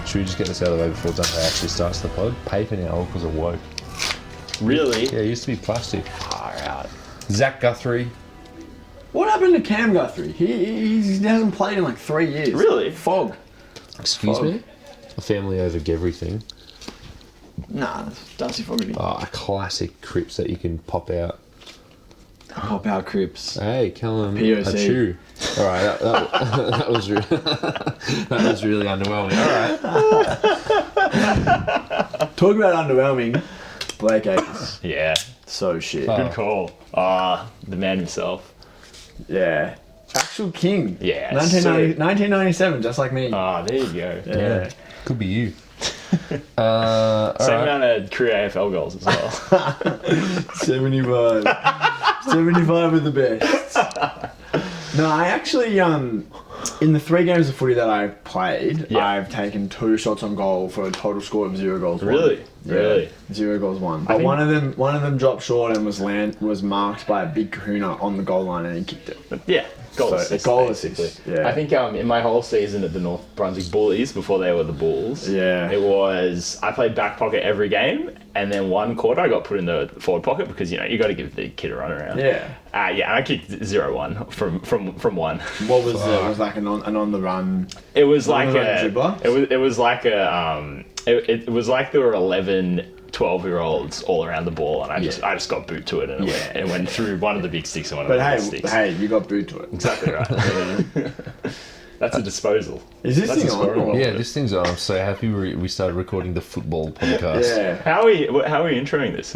Should we just get this out of the way before Dante actually starts the pod? Paper now because of woke. Really? Yeah, it used to be plastic. Far out. Zach Guthrie. What happened to Cam Guthrie? He hasn't played in like 3 years. Really? Fog. Excuse me? A family over everything. Nah, that's Darcy Fogarty. Oh, a classic Crips that you can pop out. Pop out Crips. Hey, Callum POC. Achu. All right, that was that was really underwhelming. All right. Talk about underwhelming. Blake Acres. Yeah. So shit. Oh. Good call. The man himself. Yeah. Actual king. Yeah, 1997, just like me. There you go. Yeah. Could be you. Same amount of career AFL goals as well. 75. 75 are the best. No, I actually, in the 3 games of footy that I've played, I've taken 2 shots on goal for a total score of 0 goals. Really? Yeah, Really? 0 goals won. But one of them dropped short and was marked by a big kahuna on the goal line and he kicked it. Yeah. Goal So, assist. goal basically. assist, yeah. I think in my whole season at the North Brunswick Bullies, before they were the Bulls, Yeah. I played back pocket every game, and then 1 quarter I got put in the forward pocket because you got to give the kid a run around. Yeah. And I kicked 0-1 from 1. What was it? Was like an on the run. It was like a dribbler? it was like a it was like there were 11 12-year-olds all around the ball, and I just got boot to it, and it went through one of the big sticks and one of the little sticks. Hey, you got boot to it. Exactly right. That's a disposal. Is this thing on? Or? Yeah, this thing's on. I'm so happy we started recording the football podcast. Yeah. How are we introing this?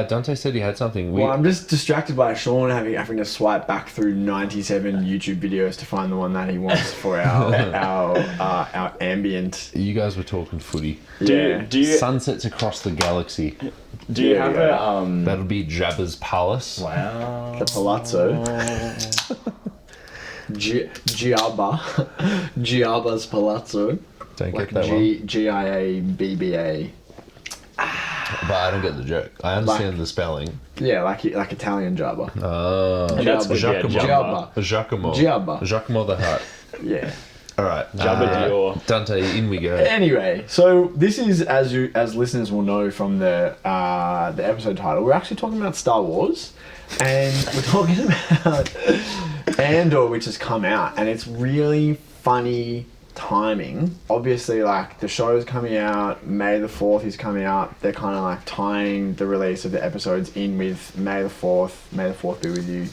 Dante said he had something. Well, I'm just distracted by Sean having to swipe back through 97 YouTube videos to find the one that he wants for our ambient. You guys were talking footy. Do you Sunsets across the galaxy. do you have a That'll be Jabba's palace. Wow. The Palazzo. Giabba's Palazzo. Don't Like get that one. Giabba. But I don't get the joke. I understand the spelling. Yeah, like Italian Jabba. And that's good, yeah, Giabba. Jacquemo. Giabba. Jacquemo the Hutt. Yeah. All right. Jabba Dior. Dante, in we go. Anyway, so this is, as listeners will know from the episode title, we're actually talking about Star Wars, and we're talking about Andor, which has come out, and it's really funny timing. Obviously, like, the show's coming out, May the 4th is coming out. They're kind of like tying the release of the episodes in with May the 4th. May the 4th be with you.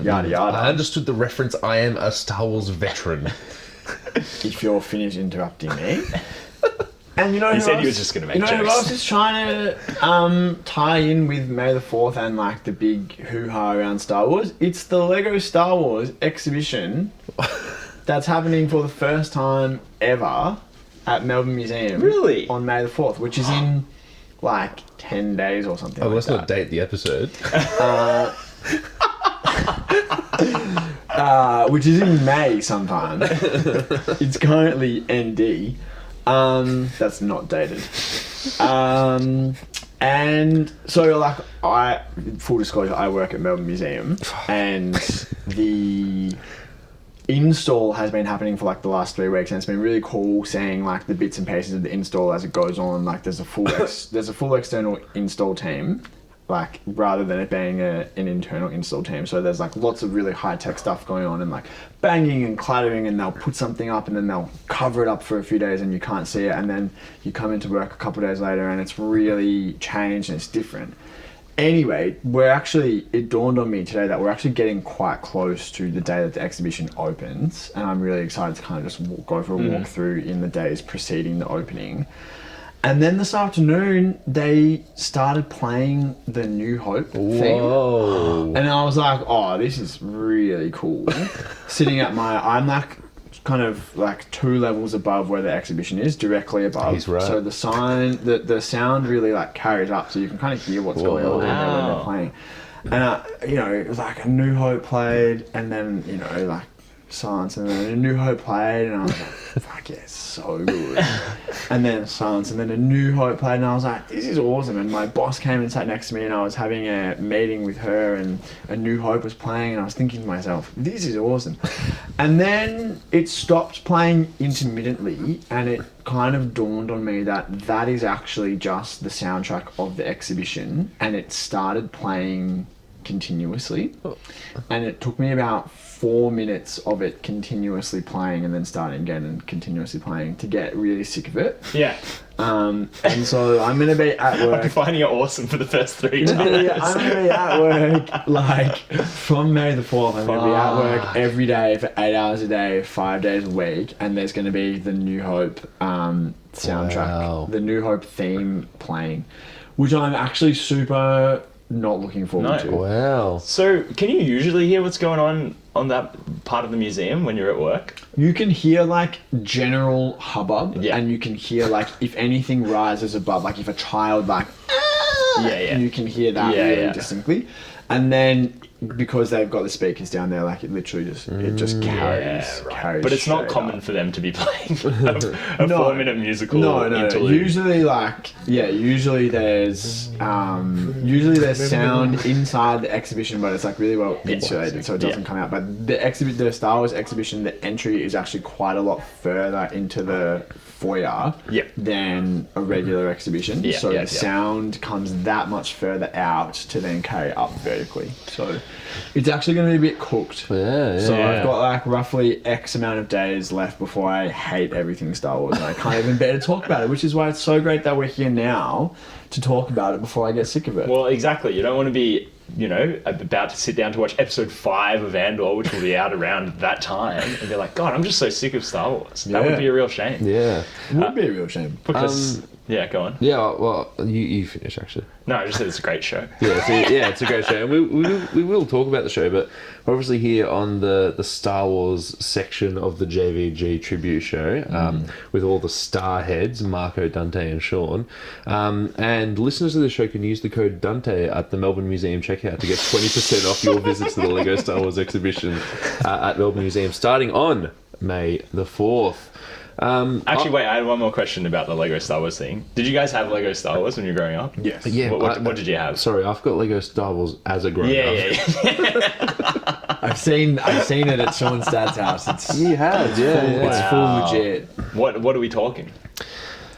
Yada yada. I understood the reference. I am a Star Wars veteran. If you're finished interrupting me. And you know, He said he was just going to make jokes. Who jokes. else is trying to tie in with May the 4th and like the big hoo-ha around Star Wars? It's the Lego Star Wars exhibition that's happening for the first time ever at Melbourne Museum. Really? On May the 4th, which is in like 10 days or something like Let's that. not date the episode. Which is in May sometime. It's currently ND. That's not dated. And so, like, full disclosure, I work at Melbourne Museum, and the install has been happening for like the last 3 weeks, and it's been really cool seeing like the bits and pieces of the install as it goes on. Like, there's a full external install team, like, rather than it being an internal install team. So there's like lots of really high tech stuff going on, and like banging and clattering, and they'll put something up and then they'll cover it up for a few days and you can't see it, and then you come into work a couple of days later and it's really changed and it's different. Anyway, it dawned on me today that we're actually getting quite close to the day that the exhibition opens, and I'm really excited to kind of just go for a walk through in the days preceding the opening. And then this afternoon, they started playing the New Hope theme. Whoa. And I was like, oh, this is really cool. I'm like kind of like 2 levels above where the exhibition is, directly above. He's right. So the sound really like carries up, so you can kind of hear what's going on in there when they're playing. And, it was like a New Hope played, and then, like silence, and then a New Hope played, and I was like, fuck like, yeah, it's so good. And then silence, and then A New Hope played, and I was like, this is awesome. And my boss came and sat next to me, and I was having a meeting with her, and A New Hope was playing, and I was thinking to myself, this is awesome. And then it stopped playing intermittently, and it kind of dawned on me that is actually just the soundtrack of the exhibition, and it started playing continuously, and it took me about 4 minutes of it continuously playing and then starting again and continuously playing to get really sick of it. Yeah. And so I'm gonna be at work. I'm finding it awesome for the first 3 times. I'm gonna be at work like from May the 4th. I'm gonna be at work every day for 8 hours a day, 5 days a week, and there's gonna be the New Hope soundtrack, the New Hope theme playing, which I'm actually super not looking forward to. Wow. So, can you usually hear what's going on that part of the museum when you're at work? You can hear like general hubbub, Yeah. and you can hear like if anything rises above, like if a child like, Yeah. you can hear that really distinctly, and then because they've got the speakers down there, like it literally just carries. But it's not straight common up. for them to be playing a 4-minute musical. No. interlude. Usually there's sound inside the exhibition, but it's like really well insulated, so it doesn't come out. But the Star Wars exhibition, the entry is actually quite a lot further into the foyer than a regular exhibition. So the sound comes that much further out to then carry up vertically. So it's actually going to be a bit cooked. So I've got like roughly X amount of days left before I hate everything Star Wars, and I can't even bear to talk about it, which is why it's so great that we're here now to talk about it before I get sick of it. Well, exactly. You don't want to be, about to sit down to watch episode 5 of Andor, which will be out around that time, and be like, God, I'm just so sick of Star Wars. That would be a real shame. Yeah. It would be a real shame. Because, go on. Yeah, well, you finish actually. No, I just said it's a great show. It's a great show, and we will talk about the show, but we're obviously here on the Star Wars section of the JVG Tribute Show, with all the star heads, Marco, Dante and Sean, and listeners of the show can use the code Dante at the Melbourne Museum checkout to get 20% off your visit to the Lego Star Wars exhibition at Melbourne Museum starting on May the 4th. Actually, wait, I had one more question about the Lego Star Wars thing. Did you guys have Lego Star Wars when you were growing up? Yes. Yeah. What did you have? Sorry, I've got Lego Star Wars as a grown up. Yeah. I've seen it at Sean's dad's house. He has, It's full legit. What are we talking?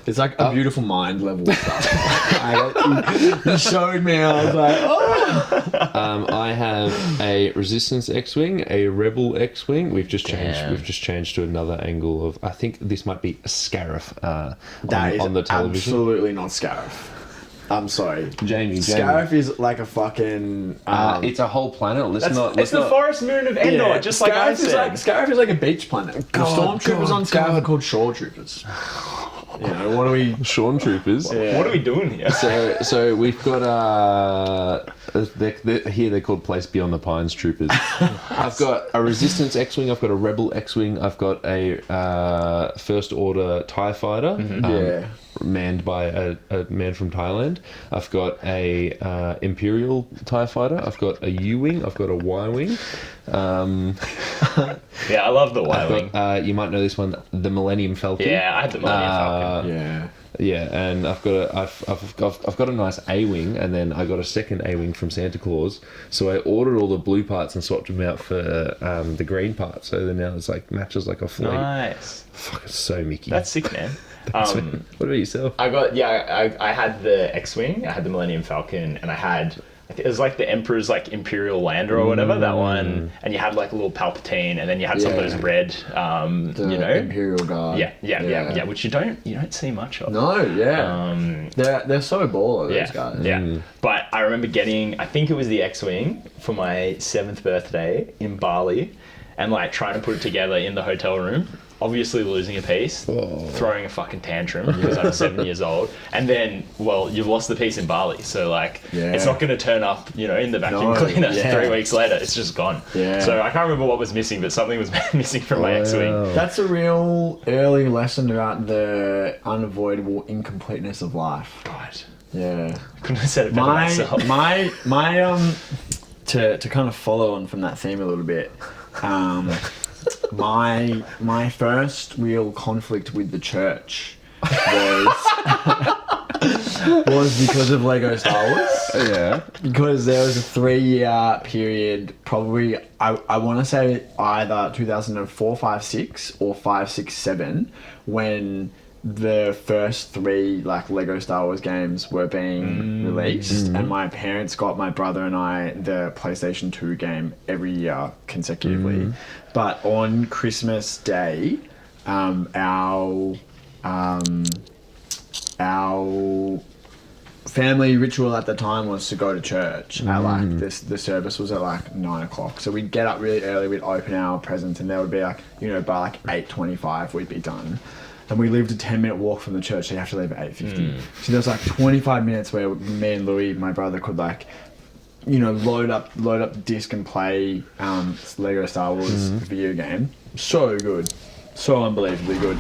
It's like a beautiful mind level stuff. You showed me, I was like, oh. I have a Resistance X-wing, a Rebel X-wing. We've just changed to another angle of. I think this might be a Scarif on the television. Absolutely not Scarif. I'm sorry, Jamie. Scarif is like a fucking. It's a whole planet. It's the forest moon of Andor, just like I said. Scarif is like a beach planet. The stormtroopers on Scarif are called shore troopers. What are we? Sean Troopers. Yeah. What are we doing here? So we've got here they're called Place Beyond the Pines Troopers. I've got a Resistance X-wing. I've got a Rebel X-wing. I've got a First Order TIE Fighter. Manned by a man from Thailand. I've got a Imperial TIE Fighter. I've got a U-wing. I've got a Y-wing. I love the Y-wing. You might know this one, the Millennium Falcon. Yeah, I had the Millennium Falcon. Yeah, and I've got a nice A-wing, and then I got a second A-wing from Santa Claus. So I ordered all the blue parts and swapped them out for the green parts. So then now it's like matches like a fleet. Nice. Fuck, it's so Mickey. That's sick, man. What about yourself? I had the X-wing, I had the Millennium Falcon, and I had. It was like the Emperor's like Imperial Lander or whatever, that one, and you had like a little Palpatine, and then you had some of those red, Imperial Guard. Yeah, which you don't see much of. No, they're so baller, those guys. Yeah, but I remember getting, I think it was the X-wing for my 7th birthday in Bali, and like trying to put it together in the hotel room. Obviously losing a piece, throwing a fucking tantrum because I'm 7 years old, and then, you've lost the piece in Bali, so it's not going to turn up, in the vacuum cleaner 3 weeks later. It's just gone. Yeah. So I can't remember what was missing, but something was missing from my X-wing. That's a real early lesson about the unavoidable incompleteness of life. Right. Yeah. Couldn't have said it better myself. My to kind of follow on from that theme a little bit. my first real conflict with the church was because of Lego Star Wars. Yeah. Because there was a 3-year period, probably I want to say either 2004, 5, 6 or 5, 6, 7, when the first 3 like Lego Star Wars games were being released, and my parents got my brother and I the PlayStation 2 game every year consecutively. But on Christmas Day, our family ritual at the time was to go to church at like this. The service was at like 9 o'clock, so we'd get up really early. We'd open our presents, and there would be like, you know, by like 8:25 we'd be done. And we lived a 10-minute walk from the church, so you have to leave at 8:50. So there was like 25 minutes where me and Louis, my brother, could like, you know, load up the disc and play Lego Star Wars video game. So good, so unbelievably good.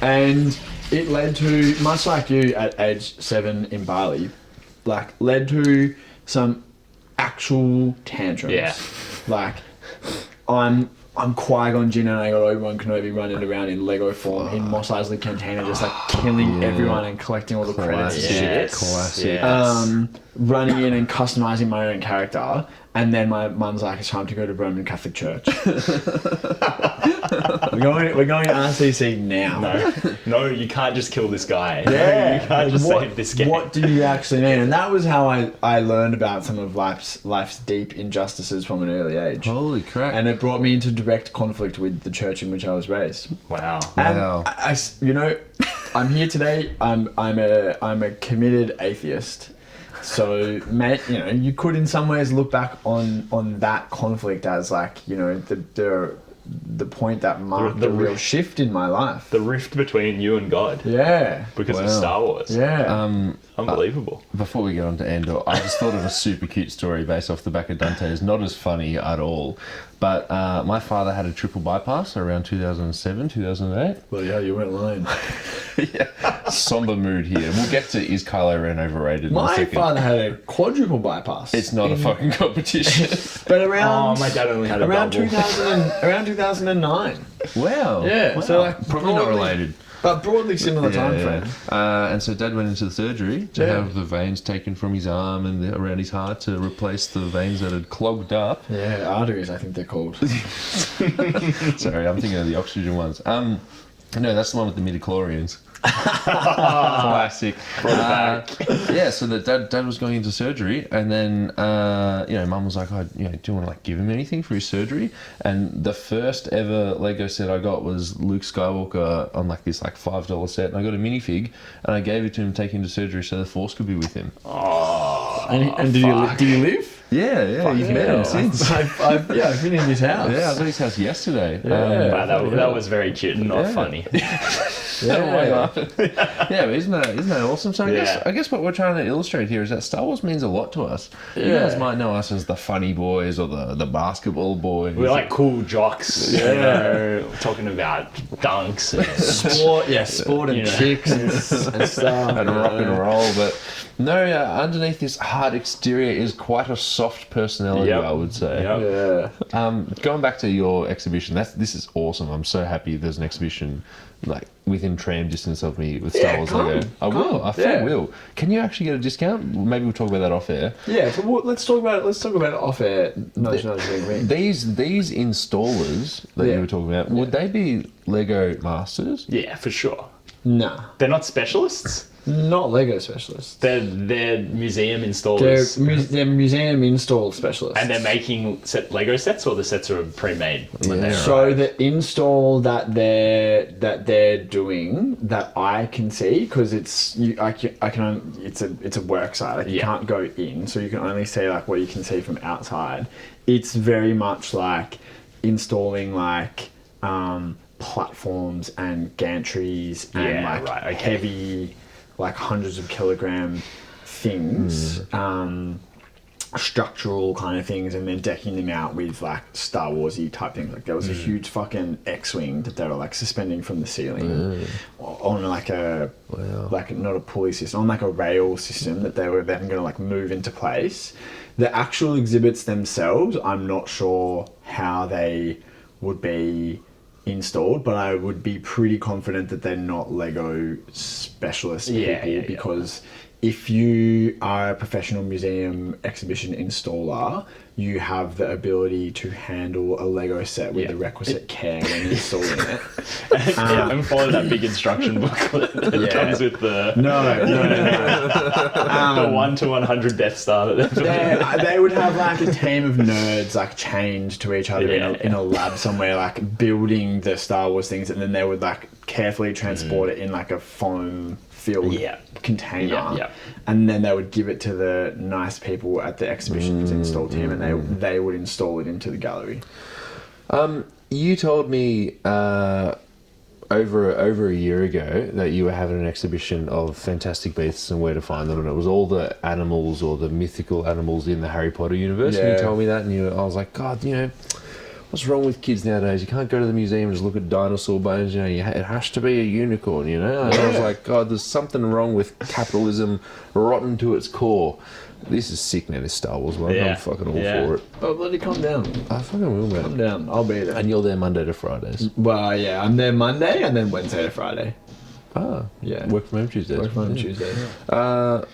And it led to, much like you at age 7 in Bali, like led to some actual tantrums. Yeah. Like, I'm Qui-Gon Jinn and I got Obi-Wan Kenobi running around in Lego form in Mos Eisley Cantina, just like killing everyone and collecting all the credits and shit. Classic. Running in and customizing my own character, and then my mum's like, it's time to go to Roman Catholic Church. We're going to RCC now. No, you can't just kill this guy. Yeah. You can't just save this game. What do you actually mean? And that was how I learned about some of life's deep injustices from an early age. Holy crap. And it brought me into direct conflict with the church in which I was raised. Wow. And Wow. I you know, I'm here today. I'm a committed atheist. So, mate, you know, you could in some ways look back on that conflict as like, you know, the point that marked the real shift in my life. The rift between you and God. Yeah. Because of Star Wars. Yeah. Unbelievable. Before we get on to Andor, I just thought of a super cute story based off the back of Dante's. Not as funny at all, but my father had a triple bypass around 2007, 2008. Well, yeah, you weren't lying. Yeah. Somber mood here. We'll get to is Kylo Ren overrated in a My second. father had a quadruple bypass. It's not a fucking competition. But around... Oh, my dad only had a around double. 2009. Wow. Yeah, Wow. so like probably not broadly- related. But broadly similar time frame. And so Dad went into the surgery to Yeah. have the veins taken from his arm and around his heart to replace the veins that had clogged up. Yeah, arteries, I think they're called. Sorry, I'm thinking of the oxygen ones. No, that's the one with the midichlorians. Classic. Yeah, so the dad was going into surgery, and then you know, Mum was like, "Oh, you know, do you want to like give him anything for his surgery?" And the first ever Lego set I got was Luke Skywalker on like this like $5 set, and I got a minifig, and I gave it to him taking to surgery so the Force could be with him. And do you live? Yeah, you've met him since. I've been in his house. Yeah, I was at his house yesterday. Yeah. Wow, that was very cute and not funny. Why are you laughing? Yeah, but isn't that awesome? So I guess what we're trying to illustrate here is that Star Wars means a lot to us. You guys might know us as the funny boys or the basketball boys. We're like cool jocks, you know, talking about dunks and sport and You know. chicks and stuff. and rock and roll, but no, underneath this hard exterior is quite a soft personality, Yep. I would say. Yep. Yeah. Going back to your exhibition, this is awesome. I'm so happy there's an exhibition like within tram distance of me with Star Wars logo. I will. I fully will. Can you actually get a discount? Maybe we'll talk about that off air. Yeah, so let's talk about it. Let's talk about it off air. These installers that you were talking about, would they be Lego masters? Yeah, for sure. Nah, They're not specialists. not Lego specialists. They're museum installers. They're museum install specialists. And they're making Lego sets, or the sets are pre-made. So the install that they're doing that I can see, because it's a work site. Like you can't go in, so you can only see like what you can see from outside. It's very much like installing like platforms and gantries and heavy, like hundreds of kilogram things. Structural kind of things, and then decking them out with like Star Warsy type things. Like there was a huge fucking X-wing that they were like suspending from the ceiling on like like not a pulley system, on like a rail system that they were then going to like move into place. The actual exhibits themselves, I'm not sure how they would be installed, but I would be pretty confident that they're not Lego specialist people because if you are a professional museum exhibition installer, you have the ability to handle a Lego set with the requisite care when installing it. And follow that big instruction booklet that comes with the the 1 to 100 Death Star that they would have like a team of nerds like chained to each other in a lab somewhere, like building the Star Wars things, and then they would like carefully transport it in like a foam filled container, and then they would give it to the nice people at the exhibitions install team, and they would install it into the gallery. You told me over a year ago that you were having an exhibition of fantastic beasts and where to find them, and it was all the animals or the mythical animals in the Harry Potter universe. And you told me that, and I was like, God, what's wrong with kids nowadays? You can't go to the museum and just look at dinosaur bones. It has to be a unicorn. And I was like, God, there's something wrong with capitalism, rotten to its core. This is sick, man. This Star Wars one. I'm fucking all for it. Oh, bloody calm down. I fucking will, man. Calm down. I'll be there. And you're there Monday to Fridays. Well, yeah, I'm there Monday and then Wednesday to Friday. Ah, yeah. Work from home Tuesdays. Work from home Tuesdays. Well,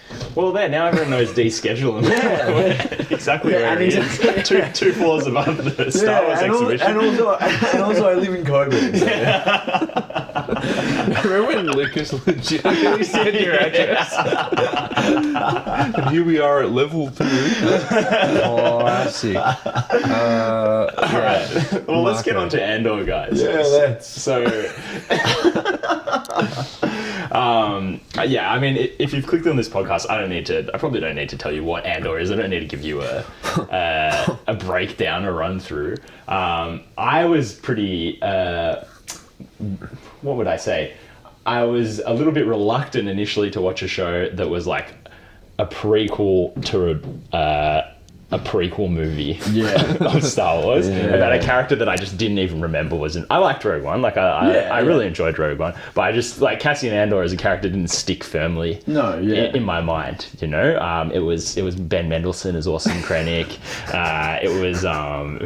there, now everyone knows Dee's schedule and exactly where it is. Two floors above the Star Wars exhibition. And also I live in Coburn. So. Remember when Lucas legitimately said your address? And here we are at level 2. Classic. Alright. Well, let's get on to Andor, guys. Yeah, let's. So... I mean, if you've clicked on this podcast, I probably don't need to tell you what Andor is. I don't need to give you a breakdown, a run through. I was pretty, what would I say? I was a little bit reluctant initially to watch a show that was like a prequel to a prequel movie of Star Wars about a character that I just didn't even remember was in. I liked Rogue One, I really enjoyed Rogue One, but I just like Cassian Andor as a character didn't stick firmly in my mind. It was Ben Mendelsohn as Orson Krennic. It was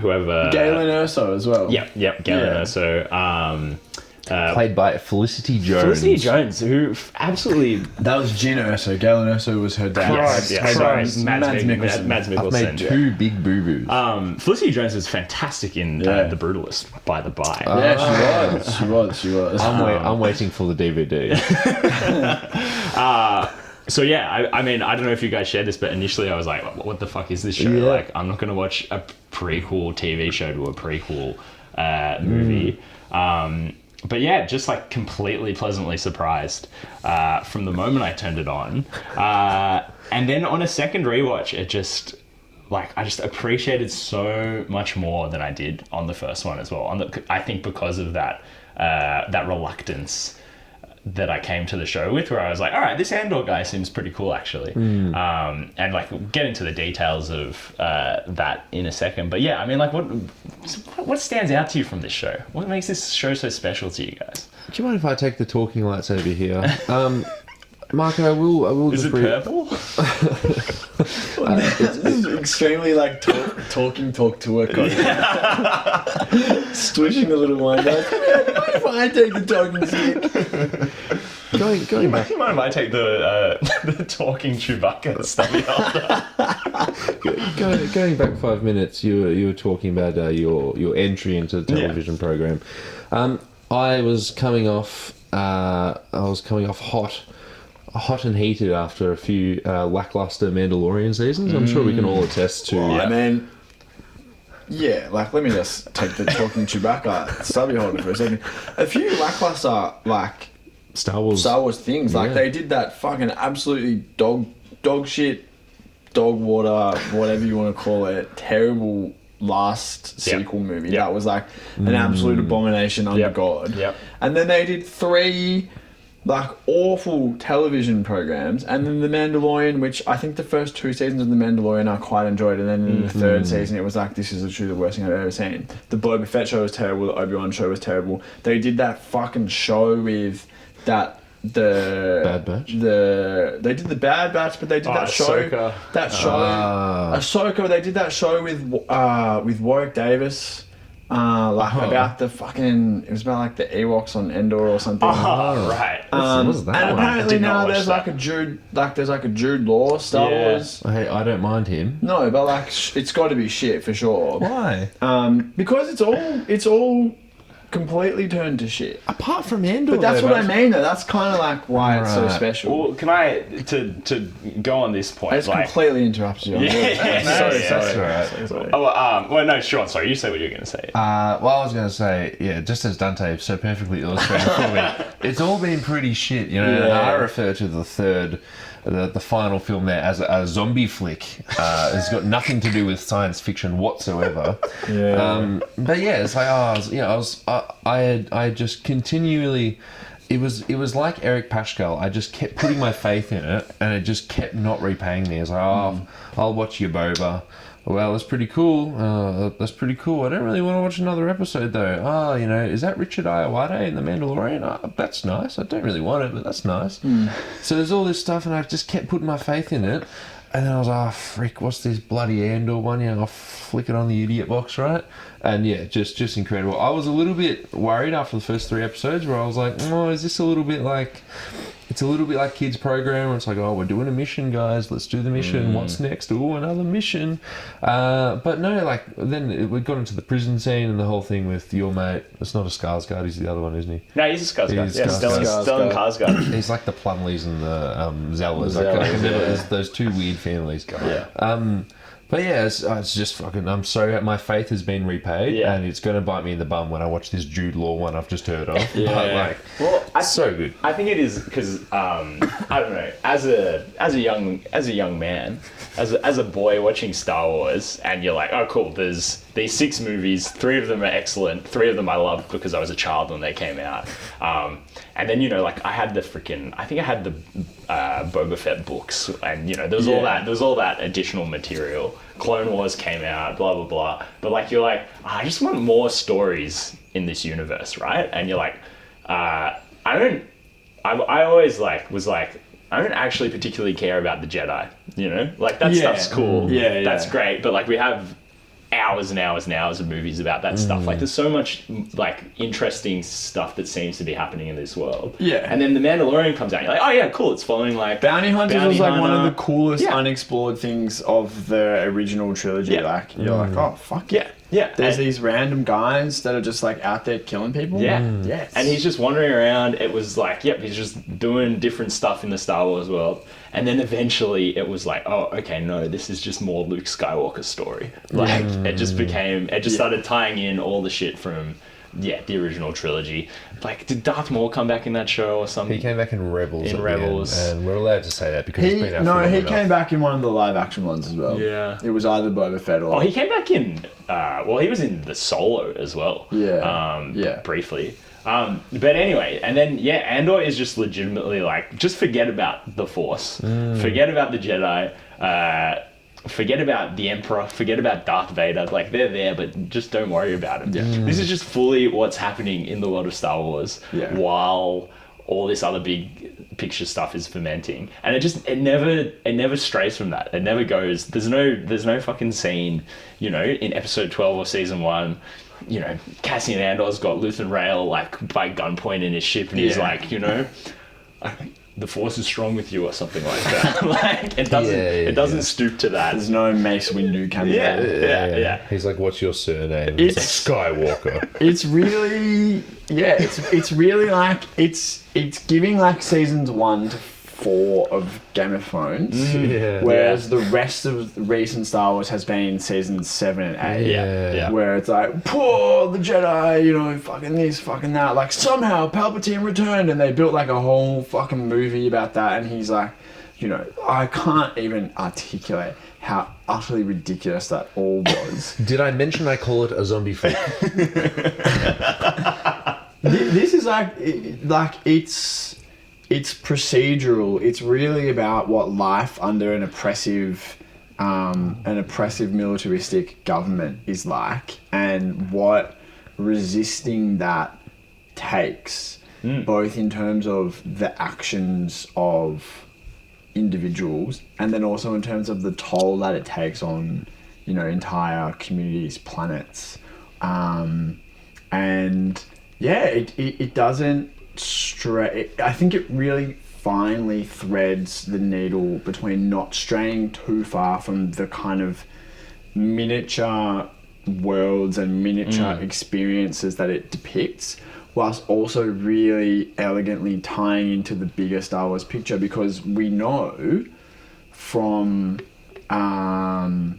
whoever Galen Erso as well. Galen Erso. Played by Felicity Jones. Felicity Jones, who absolutely... That was Gina Erso. Galen Erso was her dad. Mads Mikkelsen. I've made 2 big boo-boos. Felicity Jones was fantastic in The Brutalist, by the by. She was. I'm waiting for the DVD. So I mean, I don't know if you guys shared this, but initially I was like, what the fuck is this show? Like, I'm not going to watch a prequel TV show to a prequel movie. But yeah, just like completely pleasantly surprised from the moment I turned it on. And then on a second rewatch, I just appreciated so much more than I did on the first one as well. I think because of that reluctance that I came to the show with, where I was like, all right, this Andor guy seems pretty cool actually. And like we'll get into the details of that in a second. But yeah, I mean, like what stands out to you from this show? What makes this show so special to you guys? Do you mind if I take the talking lights over here? Mark, I will Is just it purple? It's extremely like talk to a code. Switching a little one. Like, what if I take the talking stick? Going back. You mind if I take the talking Chewbacca stubby holder? Going back 5 minutes, you were talking about your entry into the television program. I was coming off hot and heated after a few lackluster Mandalorian seasons. I'm sure we can all attest to. I mean, like let me just take the talking Chewbacca stubby holder for a second. A few lackluster like Star Wars things, like they did that fucking absolutely dog shit, dog water, whatever you want to call it, terrible last sequel movie. That was like an absolute abomination under God. And then they did 3 like awful television programs, and then The Mandalorian, which I think the first 2 seasons of The Mandalorian I quite enjoyed, and then in the 3rd season it was like, this is literally the worst thing I've ever seen. The Boba Fett show was terrible, the Obi-Wan show was terrible. They did that fucking show with the Bad Batch. They did the Bad Batch, but they did that show. Ahsoka. Ahsoka. They did that show with Warwick Davis. about the fucking. It was about like the Ewoks on Andor or something. Oh, right. What's that And one? I apparently did not now watch there's that. like a Jude Law Star Yeah. Wars. Hey, I don't mind him. No, but like it's got to be shit for sure. Why? Because it's all completely turned to shit. Apart from Andor, But that's though, what I mean, though. That's kind of like why it's so Right. special. Well, can I to go on this point? I just completely interrupted you. I'm really Yeah, sorry. that's Sorry. right. Sorry. well, no, Sean. Sorry, you say what you're going to say. Well, I was going to say, yeah, just as Dante so perfectly illustrated for me, it's all been pretty shit, you know. And Yeah. I refer to the final film there as a zombie flick. It's got nothing to do with science fiction whatsoever. Yeah. But yeah, it's like I had just continually. It was like Eric Pascal. I just kept putting my faith in it, and it just kept not repaying me. It's like, I'll watch your boba. Well, that's pretty cool. That's pretty cool. I don't really want to watch another episode though. Oh, you know, is that Richard Ayoade in The Mandalorian? Oh, that's nice. I don't really want it, but that's nice. So there's all this stuff, and I just kept putting my faith in it. And then I was like, oh, frick, what's this bloody Andor one? You know, I'll flick it on the idiot box, right? And yeah, just incredible. I was a little bit worried after the first 3 episodes where I was like, oh, is this a little bit like... It's a little bit like kids' program where it's like, oh, we're doing a mission, guys. Let's do the mission. What's next? Oh, another mission. But no, like, then we got into the prison scene and the whole thing with your mate. It's not a Skarsgård. He's the other one, isn't he? No, he's a Skarsgård. He's Yeah, Skarsgård. Stellan Skarsgård. He's like the Plumleys and the Zellers. Zellers, There's those 2 weird families. Yeah. But yeah, it's just fucking... I'm so... My faith has been repaid, Yeah. and it's going to bite me in the bum when I watch this Jude Law one I've just heard of. Yeah. But like, Well, so good. I think it is because I don't know. As a young man, as a boy watching Star Wars, and you're like, oh cool, there's these 6 movies. 3 of them are excellent. 3 of them I loved because I was a child when they came out. And then like I had the Boba Fett books, and there was all that additional material. Clone Wars came out, blah blah blah. But like you're like, I just want more stories in this universe, right? And you're like, I always was like, I don't actually particularly care about the Jedi, like that stuff's cool. Yeah. That's great. But like we have hours and hours and hours of movies about that stuff. Like there's so much like interesting stuff that seems to be happening in this world. Yeah. And then The Mandalorian comes out and you're like, oh yeah, cool. It's following like Bounty Hunters was like one of the coolest Yeah. unexplored things of the original trilogy. Yeah. Like you're like, oh fuck Yeah. Yeah. There's And- these random guys that are just like out there killing people. Yeah. Yes. And he's just wandering around. It was like, yep, he's just doing different stuff in the Star Wars world. And then eventually it was like, oh, okay, no, this is just more Luke Skywalker's story. Like, it just started tying in all the shit from, the original trilogy. Like, did Darth Maul come back in that show or something? He came back in Rebels. In at the Rebels. end, and we're allowed to say that because it's been out for long he enough. came back in one of the live action ones as well. Yeah. It was either Boba Fett or Oh, he came back in, he was in the Solo as well. Yeah. Briefly. But anyway, and then, Andor is just legitimately like, just forget about the Force. Forget about the Jedi. Forget about the Emperor. Forget about Darth Vader. Like, they're there, but just don't worry about them. Yeah. This is just fully what's happening in the world of Star Wars while all this other big picture stuff is fermenting. And it never strays from that. It never goes, there's no fucking scene, in episode 12 or season 1, Cassian Andor's got Luthen Rail like by gunpoint in his ship, and he's like, the Force is strong with you or something like that. Like it doesn't stoop to that. there's no Mace Windu cameo. Yeah. He's like, what's your surname? It's- like, Skywalker. It's really it's really like it's giving like seasons 1 to 4 of Game of Thrones, Yeah. whereas the rest of the recent Star Wars has been seasons 7 and 8. Yeah. Where it's like, poor the Jedi, fucking this, fucking that. Like, somehow Palpatine returned, and they built like a whole fucking movie about that. And he's like, I can't even articulate how utterly ridiculous that all was. Did I mention I call it a zombie flick? This is like it's procedural. It's really about what life under an oppressive militaristic government is like, and what resisting that takes, both in terms of the actions of individuals, and then also in terms of the toll that it takes on, entire communities, planets, And yeah, it doesn't stray. I think it really finely threads the needle between not straying too far from the kind of miniature worlds and miniature experiences that it depicts, whilst also really elegantly tying into the bigger Star Wars picture, because we know from the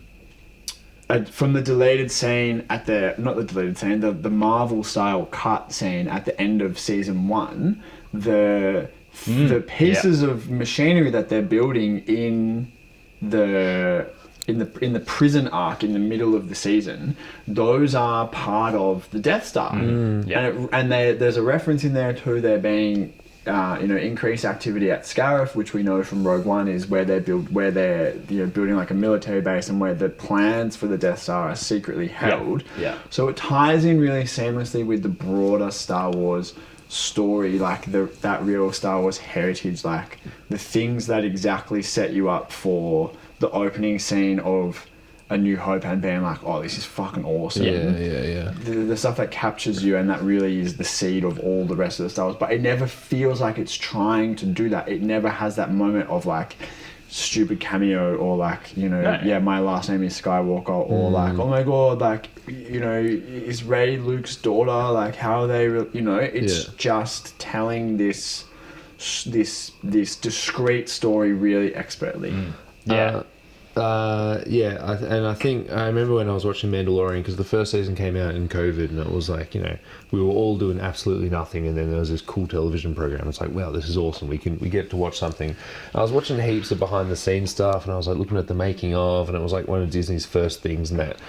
deleted scene at the Marvel style cut scene at the end of season 1, the pieces of machinery that they're building in the prison arc in the middle of the season, those are part of the Death Star. There's a reference in there to there being increased activity at Scarif, which we know from Rogue One is where they're building like a military base and where the plans for the Death Star are secretly held. So it ties in really seamlessly with the broader Star Wars story, like that real Star Wars heritage, like the things that exactly set you up for the opening scene of A New Hope and being like, oh, this is fucking awesome. The stuff that captures you, and that really is the seed of all the rest of the Star Wars. But it never feels like it's trying to do that. It never has that moment of like stupid cameo or like, my last name is Skywalker, or like, oh my god, like, is Rey Luke's daughter? Like, how are they? It's just telling this discrete story really expertly. I think I remember when I was watching Mandalorian, because the first season came out in COVID, and it was like, we were all doing absolutely nothing, and then there was this cool television program. It's like, wow, this is awesome. We get to watch something. I was watching heaps of behind the scenes stuff, and I was like looking at the making of, and it was like one of Disney's first things, and that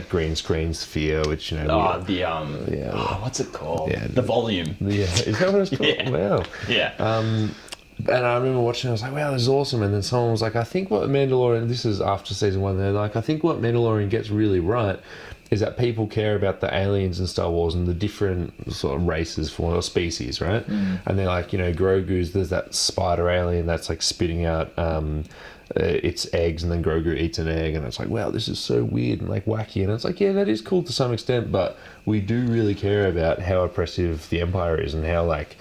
green screen sphere, which what's it called? The volume. Is that what it's called? Wow. And I remember watching, I was like, wow, this is awesome. And then someone was like, I think what Mandalorian, this is after season 1, they're like, I think what Mandalorian gets really right is that people care about the aliens in Star Wars and the different sort of races or species, right? And they're like, Grogu's, there's that spider alien that's like spitting out its eggs, and then Grogu eats an egg, and it's like, wow, this is so weird and like wacky. And it's like, yeah, that is cool to some extent, but we do really care about how oppressive the Empire is, and how like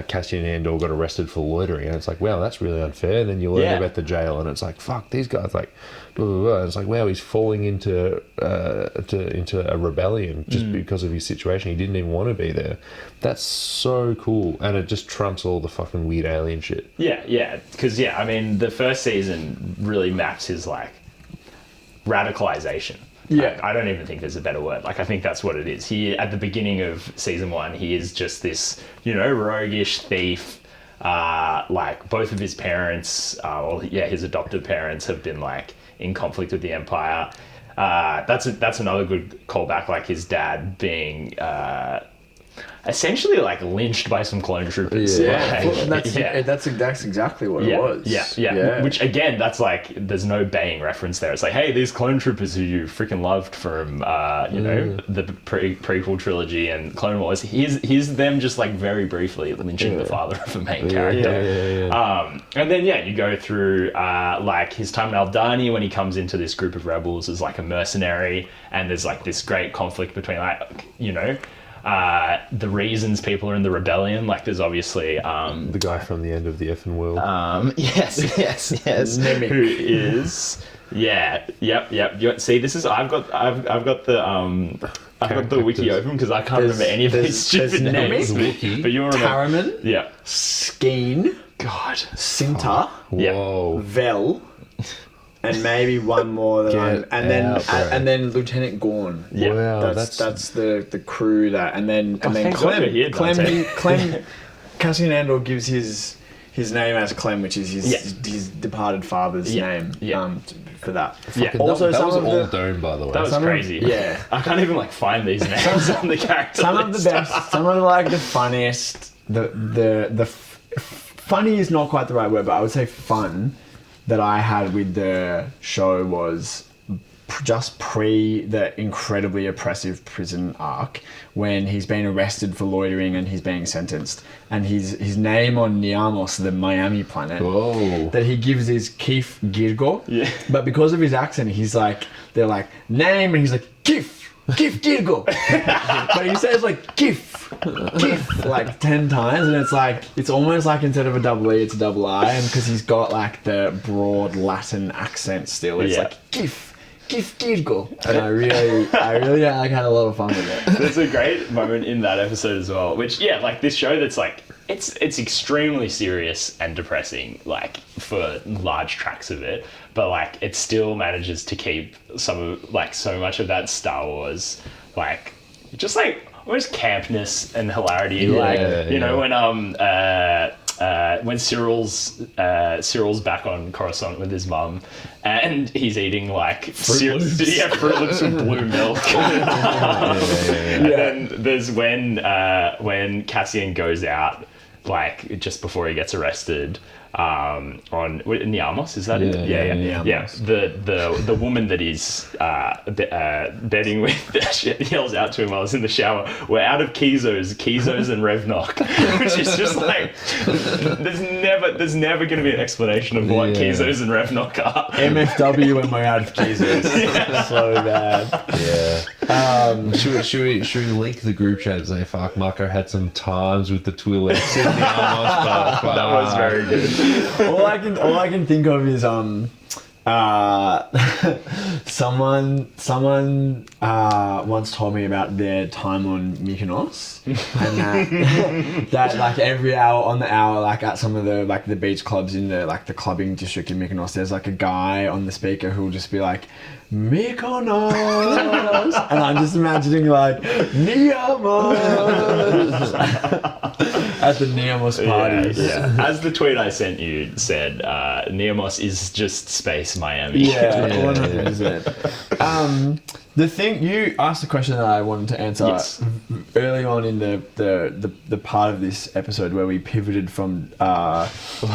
Cassian Andor got arrested for loitering, and it's like, wow, that's really unfair. And then you learn about the jail, and it's like, fuck, these guys, like, blah, blah, blah. And it's like, wow, he's falling into a rebellion just because of his situation. He didn't even want to be there. That's so cool, and it just trumps all the fucking weird alien shit. Because I mean, the first season really maps his like radicalization. I don't even think there's a better word. Like, I think that's what it is. He, at the beginning of season 1, he is just this, roguish thief. Like, both of his parents, his adoptive parents have been like in conflict with the Empire. That's another good callback. Like, his dad being essentially like lynched by some clone troopers. That's exactly what it was. Which again, that's like, there's no baying reference there. It's like, hey, these clone troopers who you freaking loved from the prequel trilogy and Clone Wars, here's them just like very briefly lynching the father of a main character. And then you go through like his time in Aldhani, when he comes into this group of rebels as like a mercenary, and there's like this great conflict between like the reasons people are in the rebellion. Like, there's obviously the guy from the end of the effing world. Yes. Who is see, this is I've got the wiki open because I can't remember any of these stupid names. But you remember Taraman, Skeen, God, Cinta, Whoa, Vel, and maybe one more and then Lieutenant Gorn. Wow, that's the crew that, and then Clem Cassian Andor gives his name as Clem, which is his departed father's name. For that. Also, that was all Dome, by the way. That was crazy. I can't even like find these names on the character. Some of the best, some of like the funniest, the funny is not quite the right word, but I would say fun that I had with the show was just pre the incredibly oppressive prison arc, when he's been arrested for loitering and he's being sentenced, and his name on Niamos, the Miami planet, that he gives is Keith Girgo, but because of his accent, he's like, they're like, name, and he's like, Keith, Gif Dirgo. But he says like Gif like 10 times, and it's almost like instead of a double E, it's a double I, and because he's got like the broad Latin accent still, it's like Gif Dirgo. And I really like had a lot of fun with it. There's a great moment in that episode as well, which like this show that's like it's extremely serious and depressing, like for large tracks of it, but like it still manages to keep some of like so much of that Star Wars like just like almost campness and hilarity, when Cyril's back on Coruscant with his mum, and he's eating like Fruit Loops with blue milk. And then there's when Cassian goes out, like just before he gets arrested, on Niamos, is that it? Yeah. The woman that he's bedding with she yells out to him while I was in the shower, "We're out of Kizos and Revnock," which is just like there's never going to be an explanation of what Kizos and Revnock are. MFW when we're out of Kizos. So bad. Should we link the group chat and say, fuck, Marco had some times with the Twi'leks in the Amos, but That was very good. all I can think of is someone once told me about their time on Mykonos, and that like every hour on the hour, like at some of the like the beach clubs in the like the clubbing district in Mykonos, there's like a guy on the speaker who'll just be like, Mykonos, and I'm just imagining like Niamos at the Niamos parties. Yeah. As the tweet I sent you said, Niamos is just space Miami. 100%. The thing you asked a question that I wanted to answer early on in the part of this episode where we pivoted from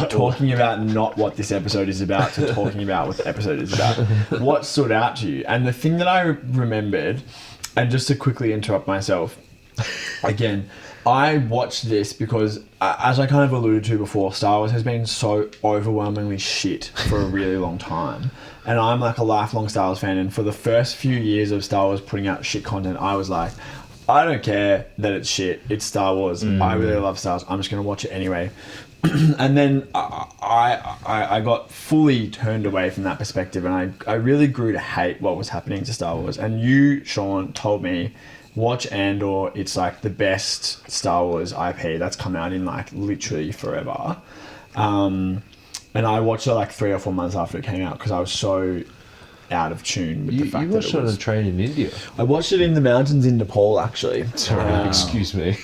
talking about not what this episode is about to talking about what the episode is about. What stood out to you? And the thing that I remembered, and just to quickly interrupt myself, again, I watched this because, as I kind of alluded to before, Star Wars has been so overwhelmingly shit for a really long time. And I'm like a lifelong Star Wars fan, and for the first few years of Star Wars putting out shit content, I was like, I don't care that it's shit, it's Star Wars. I really love Star Wars, I'm just going to watch it anyway. And then I got fully turned away from that perspective, and I really grew to hate what was happening to Star Wars. And you, Sean, told me, watch Andor, it's like the best Star Wars IP that's come out in like literally forever. And I watched it like 3 or 4 months after it came out because I was so out of tune with the fact you that watched it on a train in India. I watched it in the mountains in Nepal, actually. Sorry, excuse me.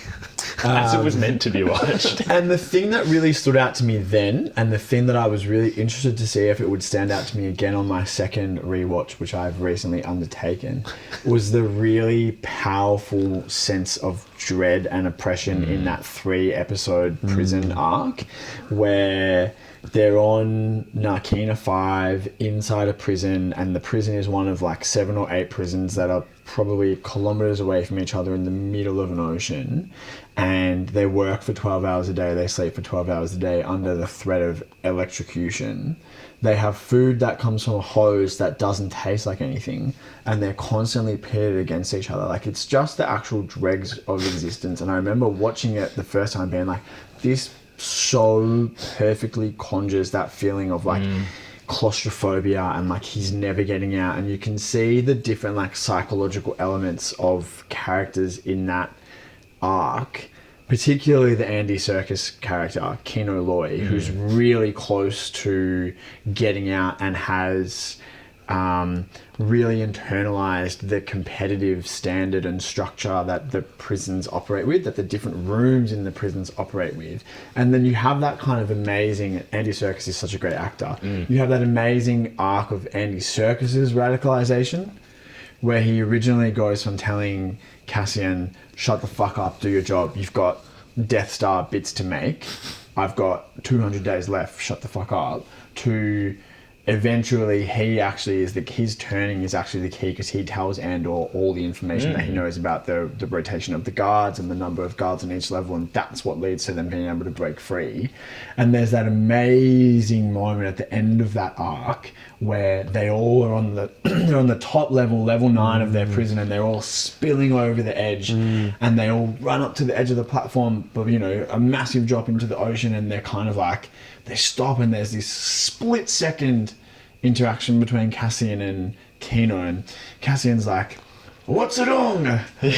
As it was meant to be watched. And the thing that really stood out to me then, and the thing that I was really interested to see if it would stand out to me again on my second rewatch, which I've recently undertaken, was the really powerful sense of dread and oppression in that 3-episode prison arc, where they're on Narkina 5 inside a prison, and the prison is one of like 7 or 8 prisons that are probably kilometers away from each other in the middle of an ocean, and they work for 12 hours a day, they sleep for 12 hours a day under the threat of electrocution. They have food that comes from a hose that doesn't taste like anything, and they're constantly pitted against each other. Like, it's just the actual dregs of existence. And I remember watching it the first time being like, this so perfectly conjures that feeling of like claustrophobia, and like he's never getting out, and you can see the different like psychological elements of characters in that arc, particularly the Andy Serkis character Kino Loy, who's really close to getting out and has really internalized the competitive standard and structure that the prisons operate with, that the different rooms in the prisons operate with. And then you have that kind of amazing, Andy Serkis is such a great actor, you have that amazing arc of Andy Serkis's radicalization, where he originally goes from telling Cassian, shut the fuck up, do your job, you've got Death Star bits to make, I've got 200 days left, shut the fuck up, to eventually his turning is actually the key, because he tells Andor all the information that he knows about the rotation of the guards and the number of guards on each level, and that's what leads to them being able to break free. And there's that amazing moment at the end of that arc where they all are on the they're on the top level 9 of their prison, and they're all spilling over the edge, and they all run up to the edge of the platform, but a massive drop into the ocean, and they're kind of like, they stop, and there's this split second interaction between Cassian and Kino, and Cassian's like, "What's it on?" in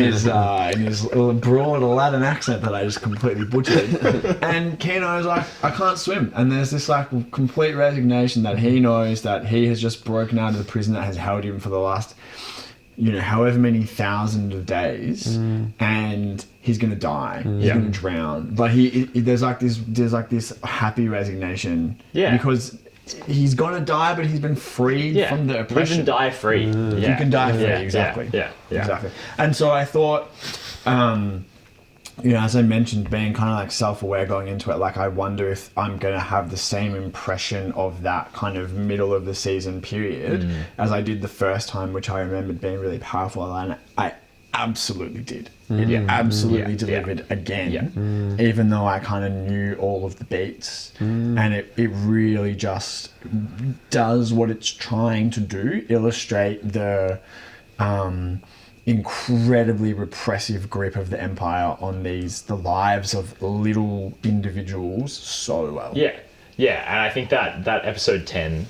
his broad Latin accent that I just completely butchered. And Kino's like, "I can't swim." And there's this like complete resignation that he knows that he has just broken out of the prison that has held him for the last, however many thousands of days, and he's gonna die. He's gonna drown. But there's this happy resignation, because he's gonna die, but he's been freed from the oppression. Live and die free. You can die free, exactly. Yeah. Exactly. And so I thought, as I mentioned, being kind of like self-aware going into it, like I wonder if I'm gonna have the same impression of that kind of middle of the season period as I did the first time, which I remembered being really powerful, and I absolutely did. It absolutely delivered again, even though I kind of knew all of the beats, and it really just does what it's trying to do: illustrate the incredibly repressive grip of the Empire on the lives of little individuals so well. Yeah, and I think that episode 10,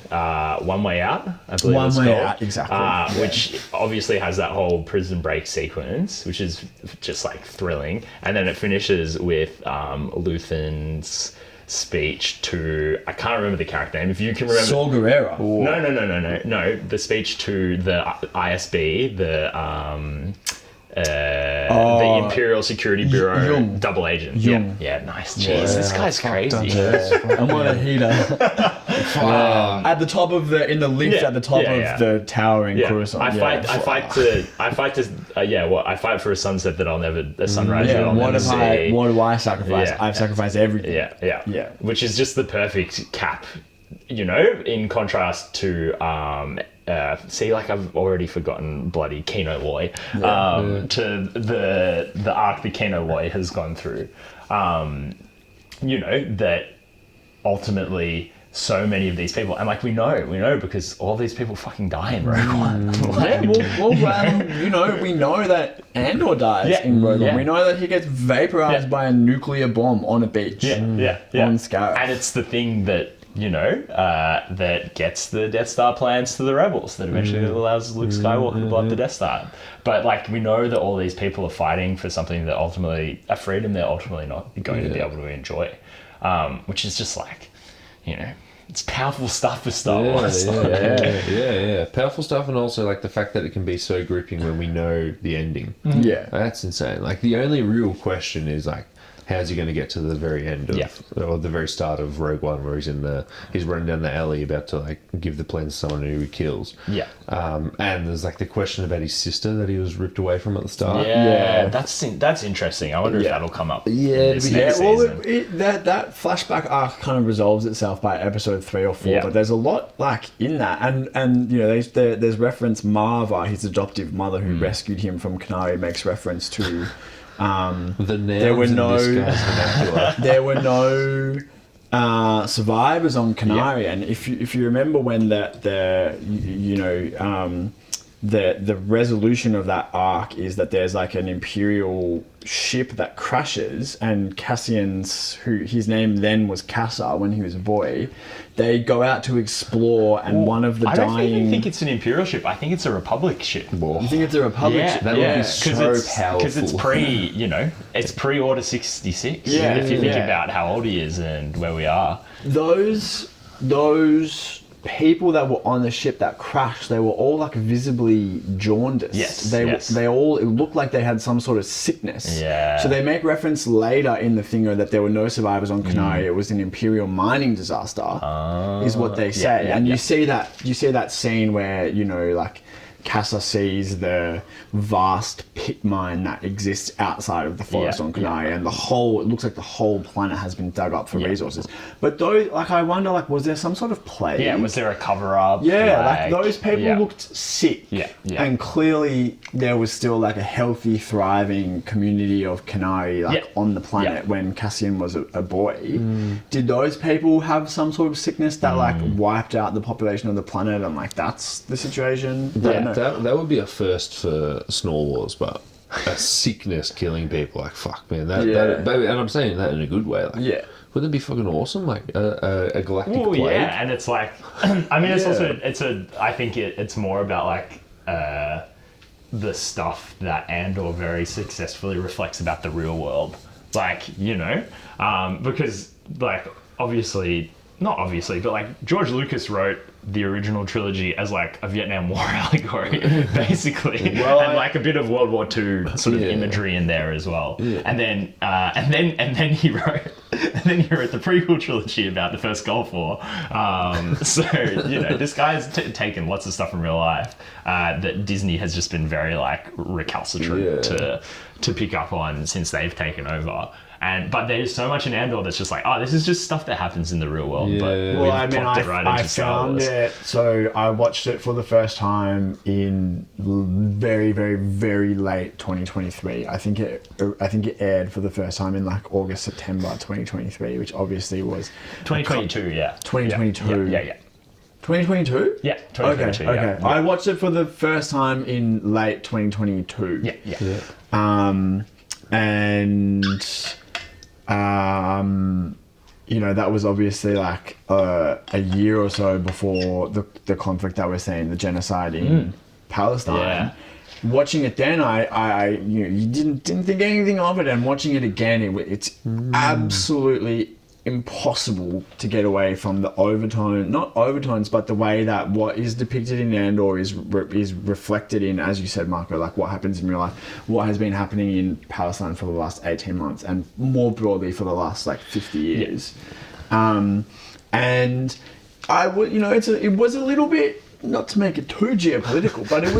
One Way Out, I believe One it's Way called, Out, exactly. which obviously has that whole prison break sequence, which is just like thrilling, and then it finishes with Luthen's speech to, I can't remember the character name. If you can remember, Saul Guerrero. No, the speech to the ISB, the Imperial Security Bureau Jung. double agent. Jung. Yeah, nice. Jeez, this guy's crazy. I'm on a heater. At the top of in the lift at the top of the tower in Coruscant. I fight for a sunset that I'll never, a sunrise that I'll never see. What do I sacrifice? I've sacrificed everything. Yeah. Which is just the perfect cap, in contrast to I've already forgotten bloody Kino Loy, to the arc that Kino Loy has gone through. That ultimately so many of these people, and like we know because all these people fucking die in Rogue One. We know that Andor dies in Rogue One. We know that he gets vaporized by a nuclear bomb on a beach. On Scarif. And it's the thing that that gets the Death Star plans to the rebels, that eventually allows Luke Skywalker to blow up the Death Star. But like we know that all these people are fighting for something that ultimately, a freedom they're ultimately not going to be able to enjoy, which is just like, it's powerful stuff for Star Wars. Yeah. Powerful stuff, and also like the fact that it can be so gripping when we know the ending. That's insane. Like the only real question is like, how's he going to get to the very end of, or the very start of Rogue One, where he's running down the alley about to like give the plans to someone who he kills. And there's like the question about his sister that he was ripped away from at the start. That's interesting. I wonder if that'll come up. That flashback arc kind of resolves itself by episode 3 or 4, but there's a lot like in that, and there's reference. Marva, his adoptive mother who rescued him from Kenari, makes reference to. There were no survivors on Kenari, and if you remember when the resolution of that arc is that there's like an Imperial ship that crashes, and Cassian's, his name then was Cassa when he was a boy, they go out to explore, and one of the dying... I don't even think it's an Imperial ship. I think it's a Republic ship. You think it's a Republic ship? That would be so powerful. Because it's it's pre-Order 66. Yeah, if you think about how old he is and where we are. Those people that were on the ship that crashed, they were all like visibly jaundiced. They all, it looked like they had some sort of sickness. So they make reference later in the thing that there were no survivors on Kenari. It was an Imperial mining disaster, is what they say. You see that scene where like Casa sees the vast pit mine that exists outside of the forest on Kenai, and it looks like the whole planet has been dug up for resources. But those, like, I wonder, like, was there some sort of plague? Yeah, was there a cover-up? Yeah, like those people looked sick. Yeah. And clearly there was still like a healthy, thriving community of Kenai on the planet when Cassian was a boy. Did those people have some sort of sickness that like wiped out the population of the planet, and like that's the situation? That would be a first for Snore Wars, but a sickness killing people, like, fuck, man, that and I'm saying that in a good way, like, wouldn't it be fucking awesome, like a galactic plague? Yeah, and it's like, I mean, it's also I think it's more about like the stuff that Andor very successfully reflects about the real world, like, you know, because like not obviously, but like George Lucas wrote the original trilogy as like a Vietnam War allegory, basically, and like a bit of World War II sort of imagery in there as well. And then he wrote the prequel trilogy about the first Gulf War. So you know, this guy's taken lots of stuff from real life that Disney has just been very like recalcitrant to pick up on since they've taken over. But there's so much in Andor that's just like, oh, this is just stuff that happens in the real world. Yeah. But well, I mean, I found it. So I watched it for the first time in very, very, very late 2023. I think it aired for the first time in like August, September 2023, which obviously was 2022. 2022. Yeah. 2022? Yeah, 2022. Okay. I watched it for the first time in late 2022. And you know, that was obviously like a year or so before the conflict that we're seeing, the genocide in Palestine. Watching it then, I you didn't think anything of it, and watching it again, it's absolutely impossible to get away from the not overtones, but the way that what is depicted in Andor is reflected in, as you said, Marco, like what happens in real life, what has been happening in Palestine for the last 18 months, and more broadly for the last like 50 years. And I would, you know, it was a little bit, not to make it too geopolitical, but it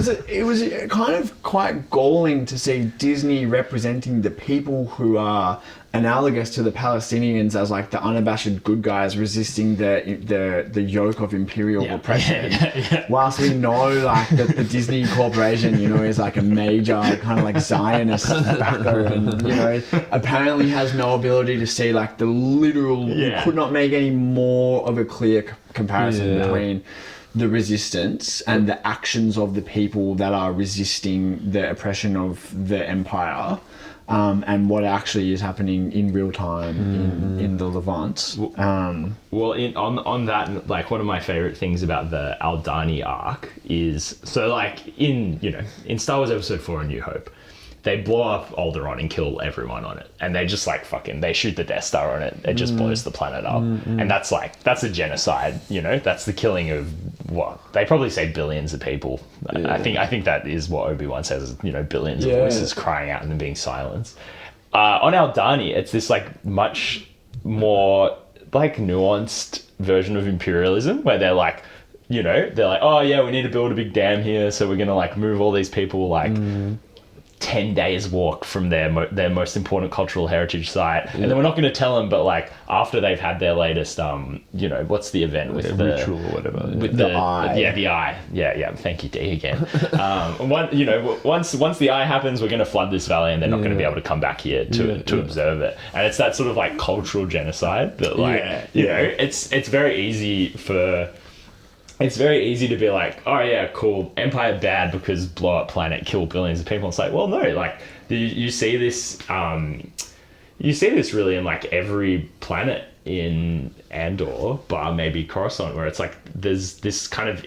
was kind of quite galling to see Disney representing the people who are analogous to the Palestinians as like the unabashed good guys resisting the yoke of imperial oppression. Whilst we know like that the Disney Corporation, you know, is like a major kind of like Zionist backer, and you know, apparently has no ability to see like the literal. You could not make any more of a clear comparison between the resistance and the actions of the people that are resisting the oppression of the empire, and what actually is happening in real time in the Levant. Well, on that, like, one of my favorite things about the Aldani arc is, so like in Star Wars Episode 4: A New Hope, they blow up Alderaan and kill everyone on it, and they just like they shoot the Death Star on it. It just blows the planet up, and that's a genocide. You know, that's the killing of what they probably say billions of people. I think that is what Obi-Wan says. You know, billions of voices crying out and then being silenced. On Aldani, it's this like much more like nuanced version of imperialism where they're like, you know, oh yeah, we need to build a big dam here, so we're gonna like move all these people like 10 days walk from their most important cultural heritage site, and then we're not going to tell them, but like after they've had their latest you know, what's the event with the ritual or whatever, with the eye, the eye, thank you, D, again. Once the eye happens, we're going to flood this valley, and they're not going to be able to come back here to observe it. And it's that sort of like cultural genocide that like you know, it's very easy to be like, oh yeah, cool, Empire bad because blow up planet, kill billions of people. It's like, well, no, like you see this really in like every planet in Andor, bar maybe Coruscant, where it's like there's this kind of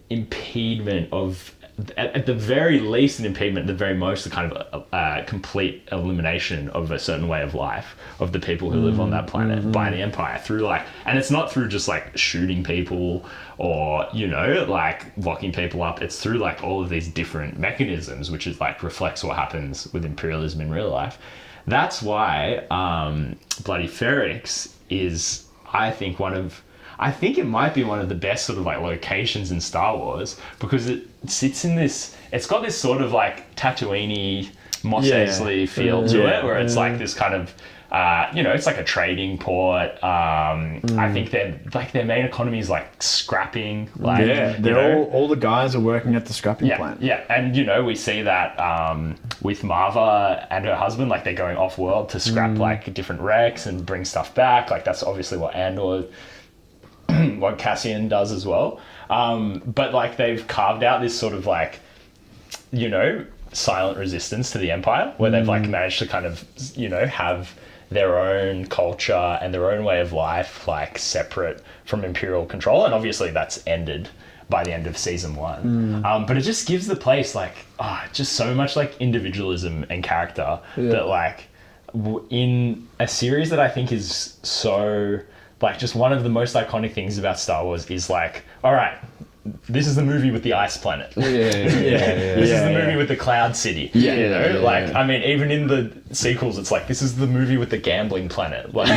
impediment of, at the very least an impediment, at the very most a kind of complete elimination of a certain way of life of the people who live on that planet by the Empire, through like, and it's not through just like shooting people or, you know, like locking people up. It's through like all of these different mechanisms, which is like reflects what happens with imperialism in real life. That's why Bloody Ferrix is, I think, one of, I think it might be one of the best sort of like locations in Star Wars because it sits in this. It's got this sort of like Tatooine-y, Mos Eisley feel to it, where it's like this kind of. It's like a trading port. I think their main economy is like scrapping. Like, they're all the guys are working at the scrapping plant. Yeah, and we see that with Marva and her husband, like they're going off world to scrap like different wrecks and bring stuff back. Like that's obviously what Andor, what Cassian does as well. But like they've carved out this sort of like, silent resistance to the Empire, where they've like managed to kind of, have their own culture and their own way of life, like separate from Imperial control. And obviously that's ended by the end of season 1. But it just gives the place like, just so much like individualism and character that like in a series that I think is so like just one of the most iconic things about Star Wars is like, all right, this is the movie with the ice planet. This is the movie with the cloud city. I mean, even in the sequels, it's like, this is the movie with the gambling planet. Like,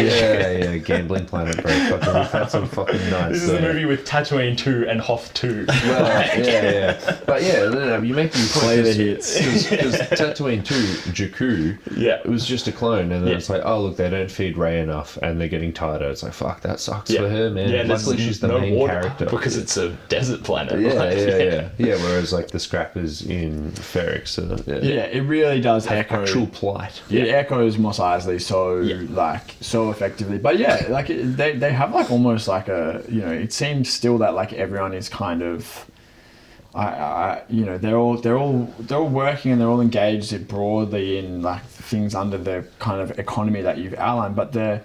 gambling planet, bro. Fucking, we've had some fucking nights. This is the movie with Tatooine 2 and Hoth 2. Well, But no, you make the Play the hits. Because Tatooine 2, Jakku, it was just a clone, and then it's like, oh, look, they don't feed Rey enough, and they're getting tighter. It's like, fuck, that sucks for her, man. Yeah, luckily she's the main character. Because it's a desert planet. Whereas like the scrappers in Ferrix, it really does echo actual plight. It echoes Mos Eisley so effectively. But they have like almost like a it seems still that like everyone is kind of they're all working and they're all engaged broadly in like things under the kind of economy that you've outlined, but the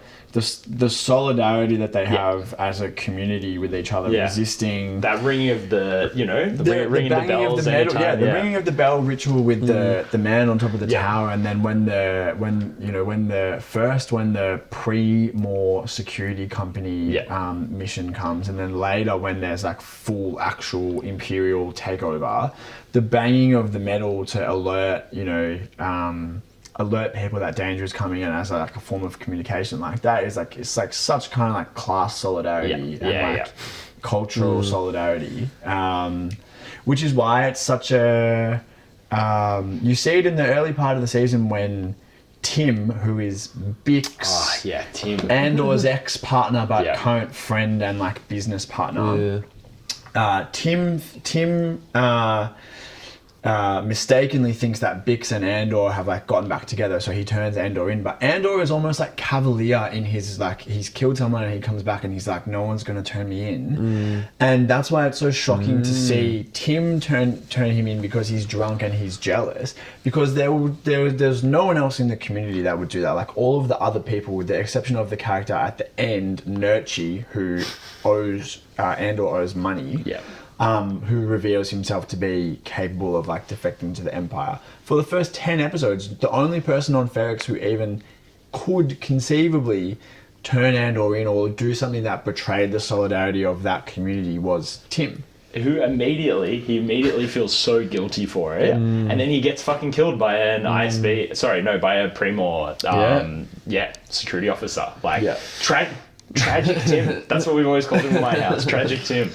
solidarity that they have as a community with each other, resisting that ringing of the ringing the bells of the medal, ringing of the bell ritual with the man on top of the tower, and then when the pre-more security company mission comes, and then later when there's like full actual Imperial takeover, the banging of the medal to alert people that danger is coming in as like a form of communication, like that is like, it's like such kind of like class solidarity and cultural solidarity, which is why it's such a you see it in the early part of the season when Tim, who is Bix, Tim, Andor's ex-partner but current friend and like business partner, Tim mistakenly thinks that Bix and Andor have like gotten back together, so he turns Andor in. But Andor is almost like cavalier in his like, he's killed someone and he comes back and he's like, no one's gonna turn me in, and that's why it's so shocking to see Tim turn him in, because he's drunk and he's jealous, because there's no one else in the community that would do that. Like all of the other people, with the exception of the character at the end, Nurchi, who Andor owes money. Who reveals himself to be capable of like defecting to the Empire. For the first 10 episodes, the only person on Ferrix who even could conceivably turn Andor in or do something that betrayed the solidarity of that community was Tim. Who immediately feels so guilty for it, and then he gets fucking killed by an by a Pre-more security officer. Like Tragic Tim. That's what we've always called him in my house. Tragic Tim.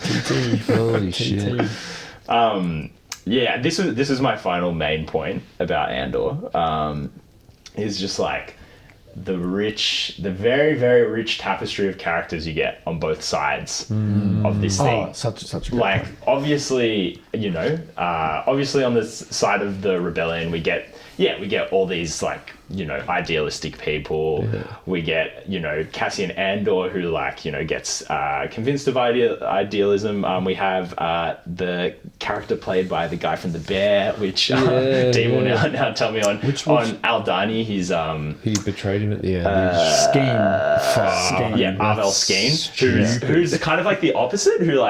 Holy shit. This is my final main point about Andor. Is just like the very, very rich tapestry of characters you get on both sides of this thing. Such a good like point. obviously on the side of the rebellion we get all these like idealistic people. We get Cassian Andor, who gets convinced of idealism. We have the character played by the guy from The Bear, which Dee will now tell me on Aldani. He betrayed him at the end. Skeen. Arvel Skeen, who's kind of like the opposite, who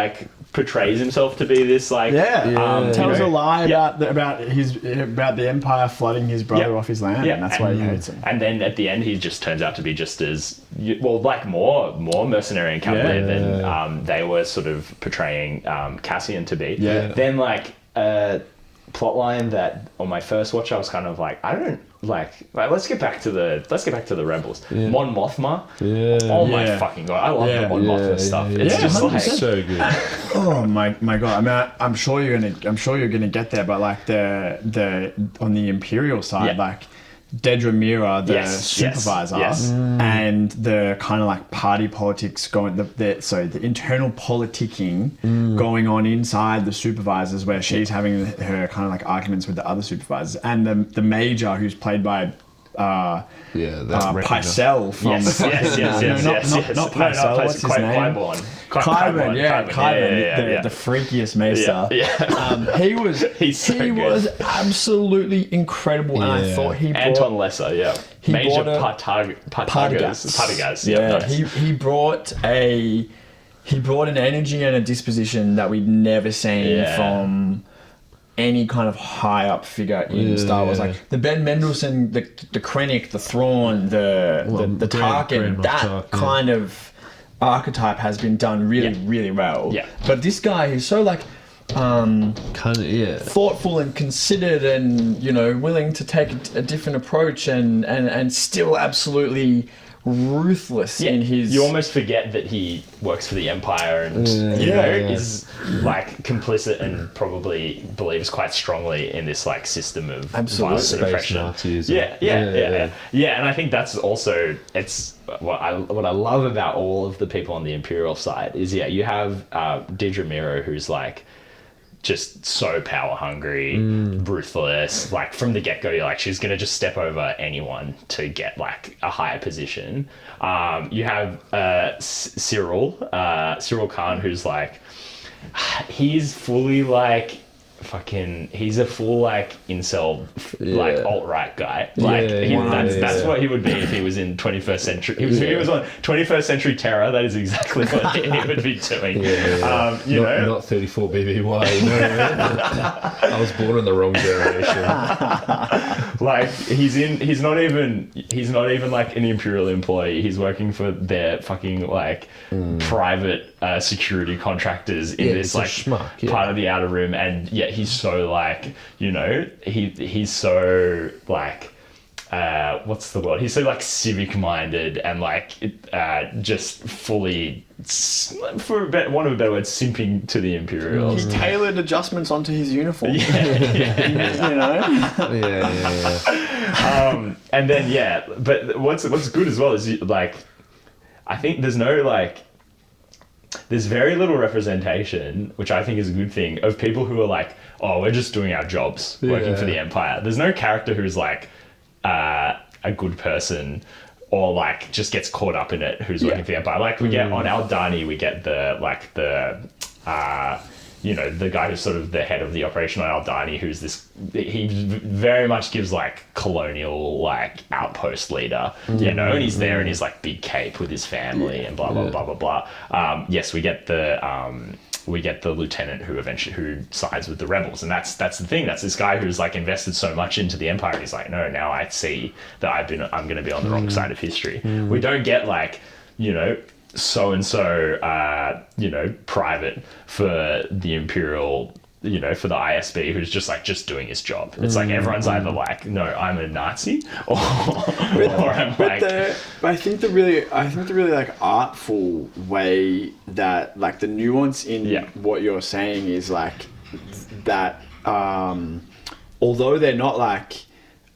portrays himself to be this tells a lie about the Empire flooding his brother off his land, and that's why he hates him. And then at the end, he just turns out to be just as more mercenary and cavalier than they were sort of portraying Cassian to be. Then plotline that on my first watch I was kind of like, I don't like let's get back to the rebels. Yeah. Mon Mothma. Yeah. Oh my fucking god, I love the Mon Mothma stuff. It's Yeah, just like 100%. So good. Oh my god! I mean, I'm sure you're gonna get there, but like the on the Imperial side, Yeah. like Dedra Mira, the Yes, supervisor, yes. and the kind of like party politics going, the internal politicking going on inside the supervisors, where she's having her kind of like arguments with the other supervisors, and the major who's played by Pycelle from yes. not Pycelle, what's his name? Qyburn, the freakiest maester. He's so he good. was absolutely incredible, and I thought he brought Anton Lesser, he Major brought Partagaz. He brought an energy and a disposition that we'd never seen from any kind of high up figure in Star Wars. Like the Ben Mendelsohn, the Krennic, the Thrawn, the Tarkin, that kind of archetype has been done really well. Yeah. But this guy, he's so like thoughtful and considered, and willing to take a different approach, and still absolutely ruthless in his. You almost forget that he works for the Empire and is like complicit and probably believes quite strongly in this like system of violence and oppression. And I think that's also what I love about all of the people on the Imperial side is you have Dedra Miro, who's like just so power hungry, ruthless. Like from the get go, you're like, she's gonna just step over anyone to get like a higher position. You have Cyril Khan, who's like, he's fully like he's a full like incel like alt-right guy. Like that's what he would be if he was in 21st century. If he was on 21st century terror, that is exactly what he would be doing. Not 34 BBY. No. I was born in the wrong generation. Like he's not even like an Imperial employee. He's working for their fucking like private security contractors in this like schmuck, part of the Outer Rim, and he's so like he's so like what's the word? He's so like civic minded and like just fully, for want of a better word, simping to the Imperials. He tailored adjustments onto his uniform. And then but what's good as well is like, I think there's very little representation, which I think is a good thing, of people who are like, oh, we're just doing our jobs working for the Empire. There's no character who's like a good person or like just gets caught up in it who's working for the Empire. Like we get on Aldani, we get the guy who's sort of the head of the operation on Aldani, who's this, he very much gives like colonial like outpost leader, and he's there in his like big cape with his family and blah blah blah blah blah. Yes, we get the lieutenant who sides with the rebels, and that's the thing. That's this guy who's like invested so much into the Empire. He's like, no, now I see that I'm going to be on the wrong side of history. We don't get like so and so private for the Imperial, for the ISB, who's just doing his job. It's like everyone's either like, no, I'm a Nazi, or I'm like. But I think the really like artful way that like the nuance in what you're saying is like that. Although they're not like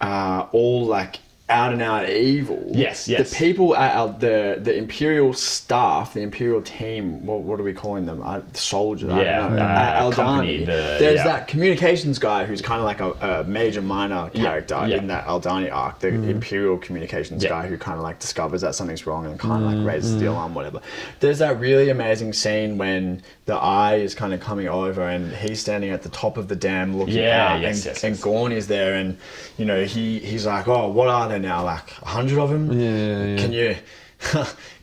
all like out and out evil. Yes. The people at the Imperial staff, the Imperial team, what are we calling them? Soldiers. I don't know. Aldani. Company, there's that communications guy who's kind of like a major minor character in that Aldani arc. The Imperial communications guy who kind of like discovers that something's wrong and kind of like raises the alarm, whatever. There's that really amazing scene when the Eye is kind of coming over and he's standing at the top of the dam looking out, and Gorn is there, and he's like, oh, what are there now, like 100 of them? Can you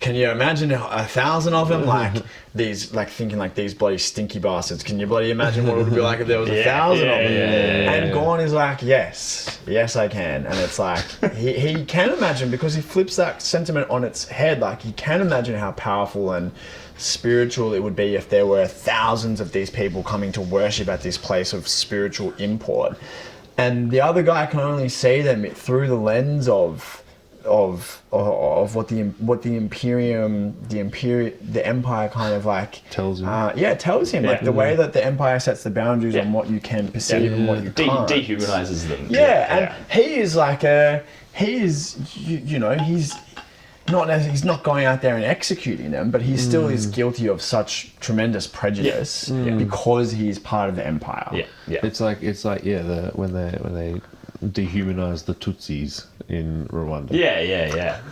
can you imagine 1,000 of them? Like these, like thinking like these bloody stinky bastards. Can you bloody imagine what it would be like if there was 1,000 of them? And Gorn is like, yes, I can. And it's like he can imagine, because he flips that sentiment on its head. Like he can imagine how powerful and spiritual it would be if there were thousands of these people coming to worship at this place of spiritual import. And the other guy can only see them through the lens of what the Empire kind of like tells him. Tells him, like the way that the Empire sets the boundaries on what you can perceive and what you can't. Dehumanizes them. And he is like he's not going out there and executing them, but he still is guilty of such tremendous prejudice because he's part of the Empire. It's like when they dehumanize the Tutsis in Rwanda.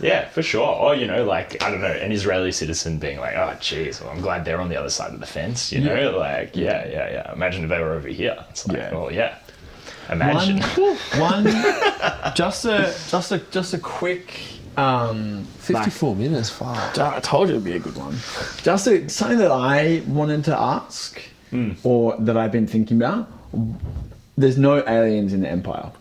Yeah, for sure. Or, like, I don't know, an Israeli citizen being like, oh, geez, well, I'm glad they're on the other side of the fence, Like, imagine if they were over here. It's like, imagine. Just a quick... 54 minutes, far. I told you it'd be a good one. Something that I wanted to ask, or that I've been thinking about. There's no aliens in the Empire.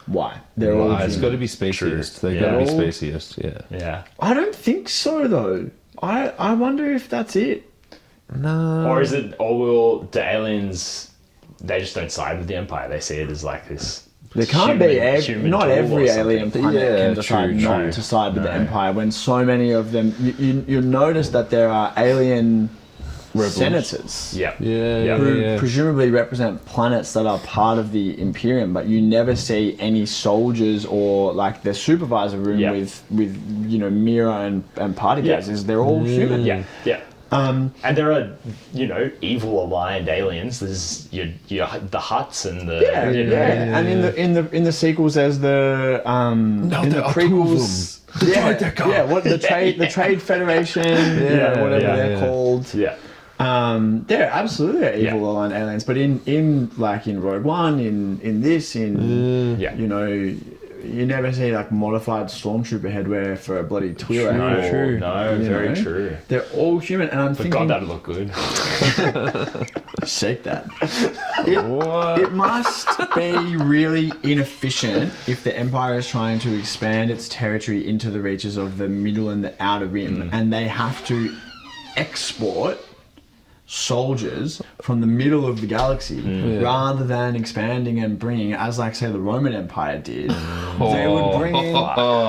Why? They're all It's got to be speciest. They've got to be speciest. Yeah. I don't think so, though. I wonder if that's it. No. Or is it, or will the aliens, they just don't side with the Empire? They see it as like this. There can't be not every alien planet can decide true. to side with the Empire, when so many of them. You'll notice that there are alien senators who presumably represent planets that are part of the Imperium, but you never see any soldiers or like their supervisor room with Mira and party guys. They're all human. And there are, evil aligned aliens. There's the Hutts and the And in the sequels, there's the in the prequels. The Trade Federation, whatever they're called. They're absolutely evil aligned aliens, but in Rogue One, in this, you never see like modified stormtrooper headwear for a bloody Twi'lek. Very true. They're all human, and I'm thinking, God, that'd look good. Shake that. It must be really inefficient if the Empire is trying to expand its territory into the reaches of the middle and the outer rim, and they have to export soldiers from the middle of the galaxy rather than expanding and bringing, as like say the Roman Empire did. They would bring in,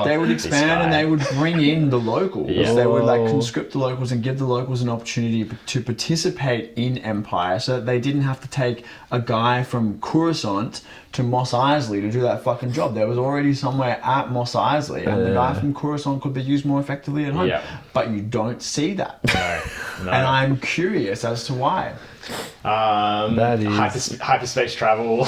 they would expand and they would bring in the locals. They would like conscript the locals and give the locals an opportunity to participate in Empire, so that they didn't have to take a guy from Coruscant to Mos Eisley to do that fucking job. There was already somewhere at Mos Eisley, and the guy from Coruscant could be used more effectively at home. But you don't see that. No. And I'm curious as to why. That is hyperspace travel.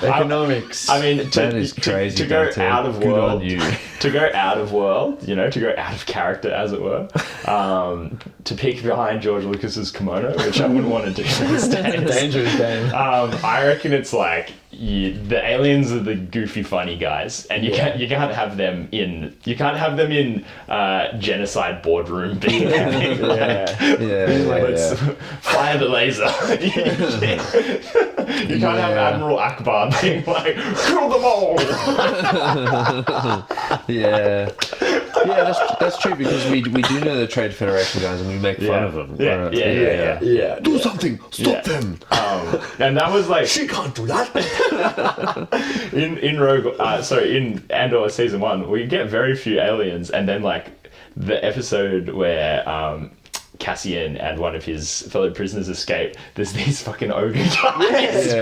Economics. I mean, that is crazy. To go Dante. out of Good world, on you. to go out of world, to go out of character, as it were, to peek behind George Lucas's kimono, which I wouldn't want to do these days. Dangerous game. I reckon it's like the aliens are the goofy, funny guys, and you can't have them in genocide boardroom being let's fire the laser. You can't have Admiral Akbar being like, kill them all. That's true, because we do know the Trade Federation guys and we make fun of them. Do something, stop them. And that was like, she can't do that. in Andor season 1, we get very few aliens, and then like the episode where Cassian and one of his fellow prisoners escape, there's these fucking ogre guys.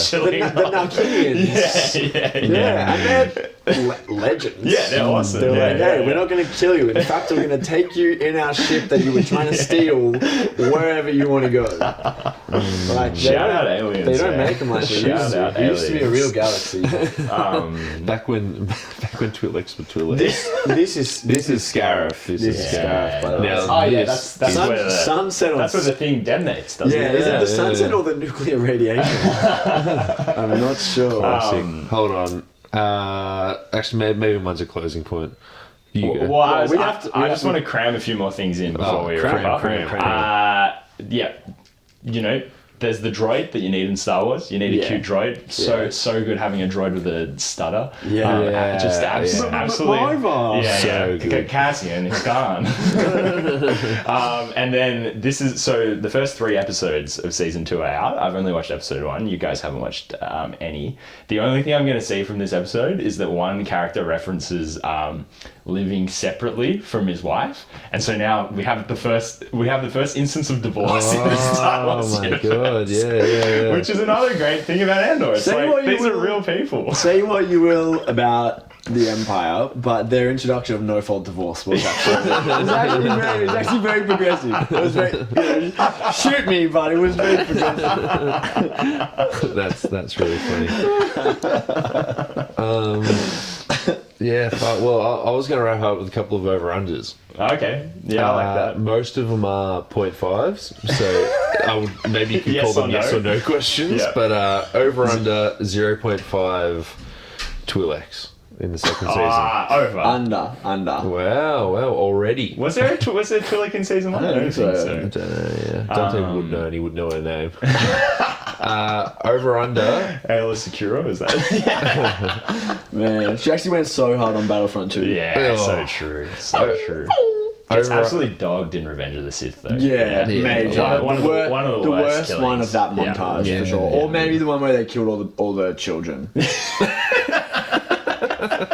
Chilling the Narkinians. And they're legends. Yeah, they're awesome. They're like, hey, we're not going to kill you. In fact, we're going to take you in our ship that you were trying to steal wherever you want to go. Like, shout out aliens. They don't make them like they used to. It used to be a real galaxy. Back when Twi'leks were Twi'leks. This is Scarif. This is Scarif. By the way. That's where the sunset. That's where the thing detonates, doesn't it? Is it the sunset or the nuclear radiation? I'm not sure. Hold on. Actually, maybe mine's a closing point. You go. Well, I we just want to cram a few more things in before we cram, wrap up. cram. Yeah, there's the droid that you need in Star Wars. You need a cute droid. So good having a droid with a stutter. Absolutely. So good. Cassian is gone. And then the first 3 episodes of season 2 are out. I've only watched episode 1. You guys haven't watched any. The only thing I'm going to see from this episode is that one character references living separately from his wife, and so now we have the first instance of divorce in the Star Wars universe. God, yeah. Which is another great thing about Andor. It's these are real people. Say what you will about the Empire, but their introduction of no-fault divorce was actually very progressive. It was very, shoot me, but it was very progressive. That's really funny. Well, I was going to wrap up with a couple of over-unders. Okay, yeah, I like that. Most of them are 0.5s, so maybe you could call them yes or no questions, but over-under 0.5 Twi'leks in the second season. Over. Under. Wow, already. Was there Twi'lek in season 1? I don't think so. I don't know, yeah. Dante would know, and he would know her name. Over under. Ayla Secura, is that? Man, she actually went so hard on Battlefront 2. Yeah, so true. So true. It's absolutely dogged in Revenge of the Sith, though. Yeah, major. One of the worst killings. one of that montage, for sure. Or maybe the one where they killed all the children.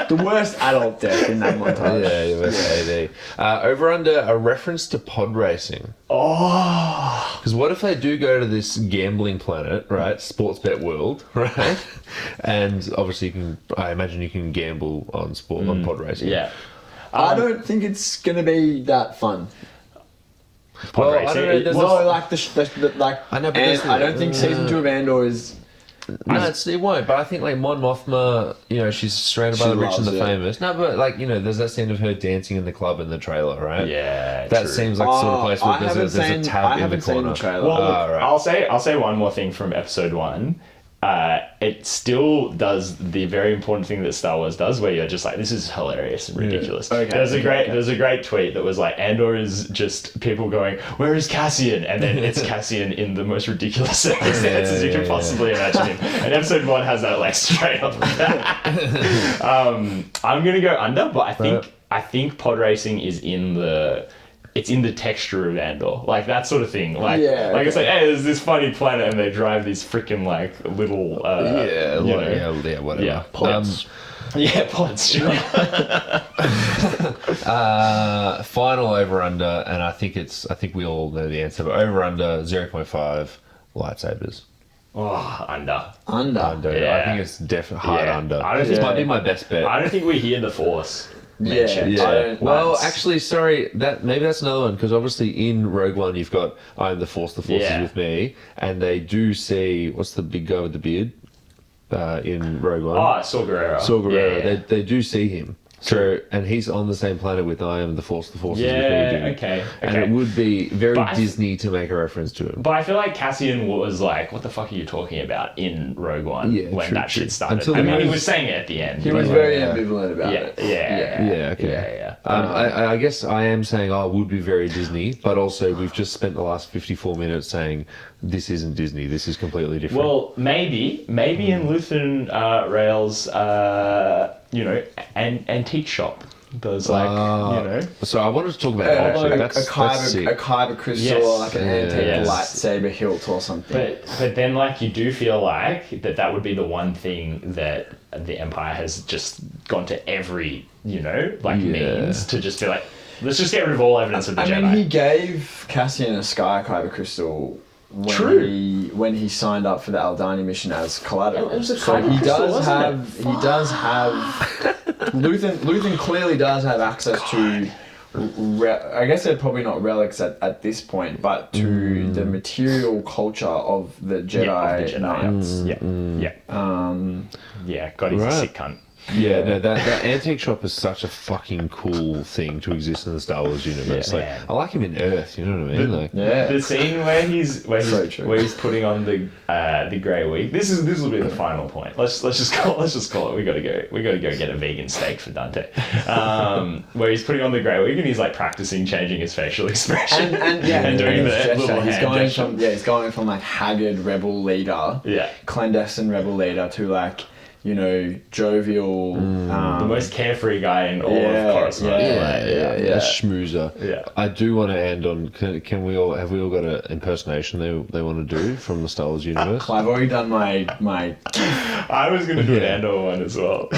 The worst adult death in that montage. Yeah, worst AD. Over under a reference to pod racing. Oh. Because what if they do go to this gambling planet, right? Sports bet world, right? And obviously I imagine you can gamble on on pod racing. Yeah. I don't think it's gonna be that fun. Pod racing. I don't know. No, like I know, but I don't think season 2 of Andor is. No, it won't. But I think like Mon Mothma, she's surrounded by the rich and the famous. No, but there's that scene of her dancing in the club in the trailer, right? Yeah, that true. seems like the sort of place where there's a tab in the corner. Well, right. I'll say one more thing from episode 1. It still does the very important thing that Star Wars does, where you're just like, this is hilarious and ridiculous. Okay. There's a great tweet that was like, Andor is just people going, where is Cassian? And then it's Cassian in the most ridiculous circumstances you can possibly imagine him. And episode 1 has that like straight up. I'm gonna go under, but I think pod racing is in the texture of Andor, like that sort of thing. It's like, hey, there's this funny planet, and they drive these freaking like little, whatever. Yeah, pods. Pods. Sure. Final over under, and I think we all know the answer. But over under 0.5 lightsabers. Oh, under. Yeah. I think it's definitely hard under. I don't think this might be my best bet. I don't think we hear the Force. Well, actually, sorry. Maybe that's another one, because obviously in Rogue One you've got I am the Force is with me, and they do see what's the big guy with the beard in Rogue One. Saw Gerrera. Yeah. They do see him. So, and he's on the same planet with I am the Force is with me. Okay. And it would be very Disney to make a reference to him. But I feel like Cassian was like, what the fuck are you talking about in Rogue One when that shit started? He was saying it at the end. He was very ambivalent about it. Yeah. I guess I am saying, it would be very Disney, but also we've just spent the last 54 minutes saying this isn't Disney, this is completely different. Well, maybe in Lutheran Rail's, antique shop. There's So I wanted to talk about that actually. A kyber crystal, or like an antique lightsaber hilt or something. But then you do feel like that would be the one thing that the Empire has just gone to every means to just be like, let's just get rid of all evidence of the Jedi. I mean, he gave Cassian a sky kyber crystal when he signed up for the Aldani mission as collateral. So he does have Luthen clearly does have access to I guess they're probably not relics at this point, but to the material culture of the Jedi Knights. God, he's a sick cunt. Yeah, no, that antique shop is such a fucking cool thing to exist in the Star Wars universe. Yeah, like, man. I like him in Earth. You know what I mean? Like, The scene where he's So true. where he's putting on the grey wig. This will be the final point. Let's just call it. We gotta go get a vegan steak for Dante. Where he's putting on the grey wig and he's like practicing changing his facial expression and doing the little he's hand going gesture. from he's going from like haggard rebel leader, clandestine rebel leader to like, you know, jovial, the most carefree guy in all of Coruscant. a schmoozer. Yeah. I do want to end on. Can we all have got an impersonation they want to do from the Star Wars universe? Well, I've already done my. I was gonna do an Andor one as well.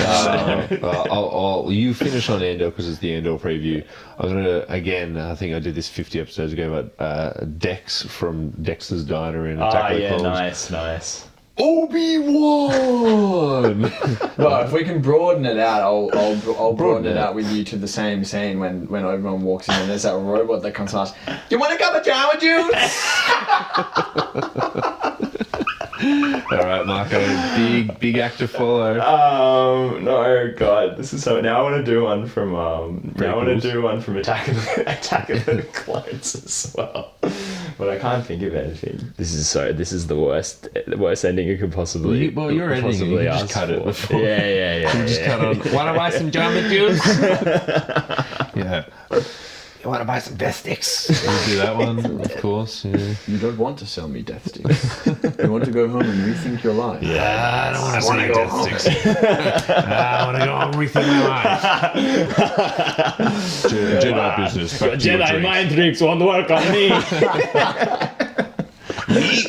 You finish on Andor because it's the Andor preview. I'm gonna again. I think I did this 50 episodes ago, but Dex from Dexter's Diner in Attack of the Clones. nice. Obi-Wan. Well, if we can broaden it out, I'll broaden it out with you to the same scene when Obi-Wan walks in and there's that robot that comes past. You want a cup of Java juice? All right, Marco. Big act to follow. No, God, this is so. Now I want to do one from. Now I want to do one from Attack of the Clones as well. But I can't think of anything. This is the worst ending you could possibly. Well, you're editing. You can just cut it before. Yeah. You just cut on. Want to buy some Jamba juice? Yeah. You want to buy some death sticks? We'll do that one, of course. Yeah. You don't want to sell me death sticks. You want to go home and rethink your life. Yeah, I don't want to sell you death sticks. I want to go home and rethink my life. Jedi business. Jedi mind tricks won't work on me.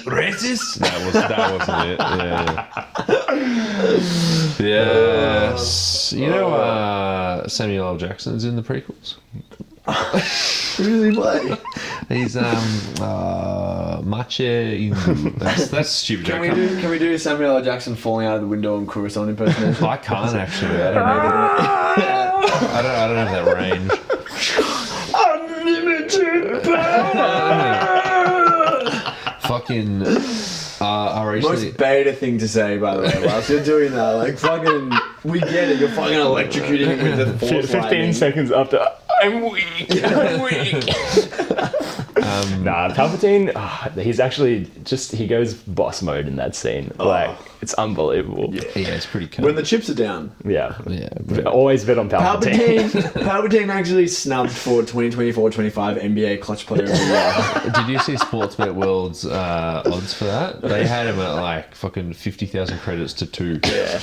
Racist? That wasn't it. Yeah. Yes. You know, Samuel L. Jackson's in the prequels. Who does he play? He's Mache Indu. That's stupid. Can we do Samuel L. Jackson falling out of the window and Coruscant impersonation? I can't actually. I don't know. I don't have that range. Unlimited power. Fucking. I recently. Most beta thing to say, by the way, whilst you're doing that, like fucking, we get it. You're fucking electrocuting him with the force 15 lightning. seconds after. I'm weak. Nah, Palpatine, he's actually he goes boss mode in that scene. Like, it's unbelievable. Yeah, it's pretty cool. When the chips are down. Yeah. Yeah. Always bet on Palpatine. Palpatine actually snubbed for 2024-25 NBA Clutch Player of the Year. Did you see Sportsbet World's odds for that? They had him at like fucking 50,000 credits to 2. Yeah.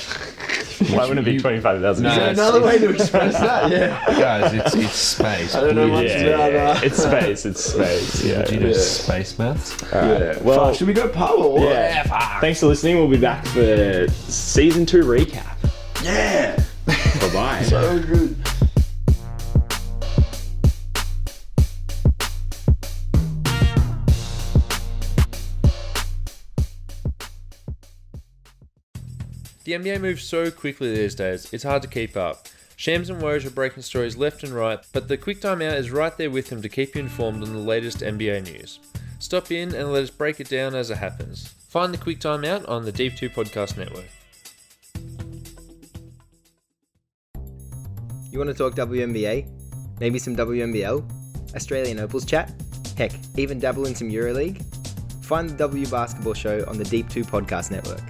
Why wouldn't it be 25,000? No, Is there another way to express that? Yeah. Guys, it's space. I don't know much please. about that. It's space. Yeah. Do you know space maths? Yeah. Well, Fuck, should we go pub or what? Yeah. Thanks for listening. We'll be back for season 2 recap. Yeah. Bye-bye. So good. The NBA moves so quickly these days, it's hard to keep up. Shams and Woj are breaking stories left and right, but the Quick Time Out is right there with them to keep you informed on the latest NBA news. Stop in and let us break it down as it happens. Find the Quick Time Out on the Deep 2 Podcast Network. You want to talk WNBA? Maybe some WNBL? Australian Opals chat? Heck, even dabble in some EuroLeague? Find the W Basketball Show on the Deep 2 Podcast Network.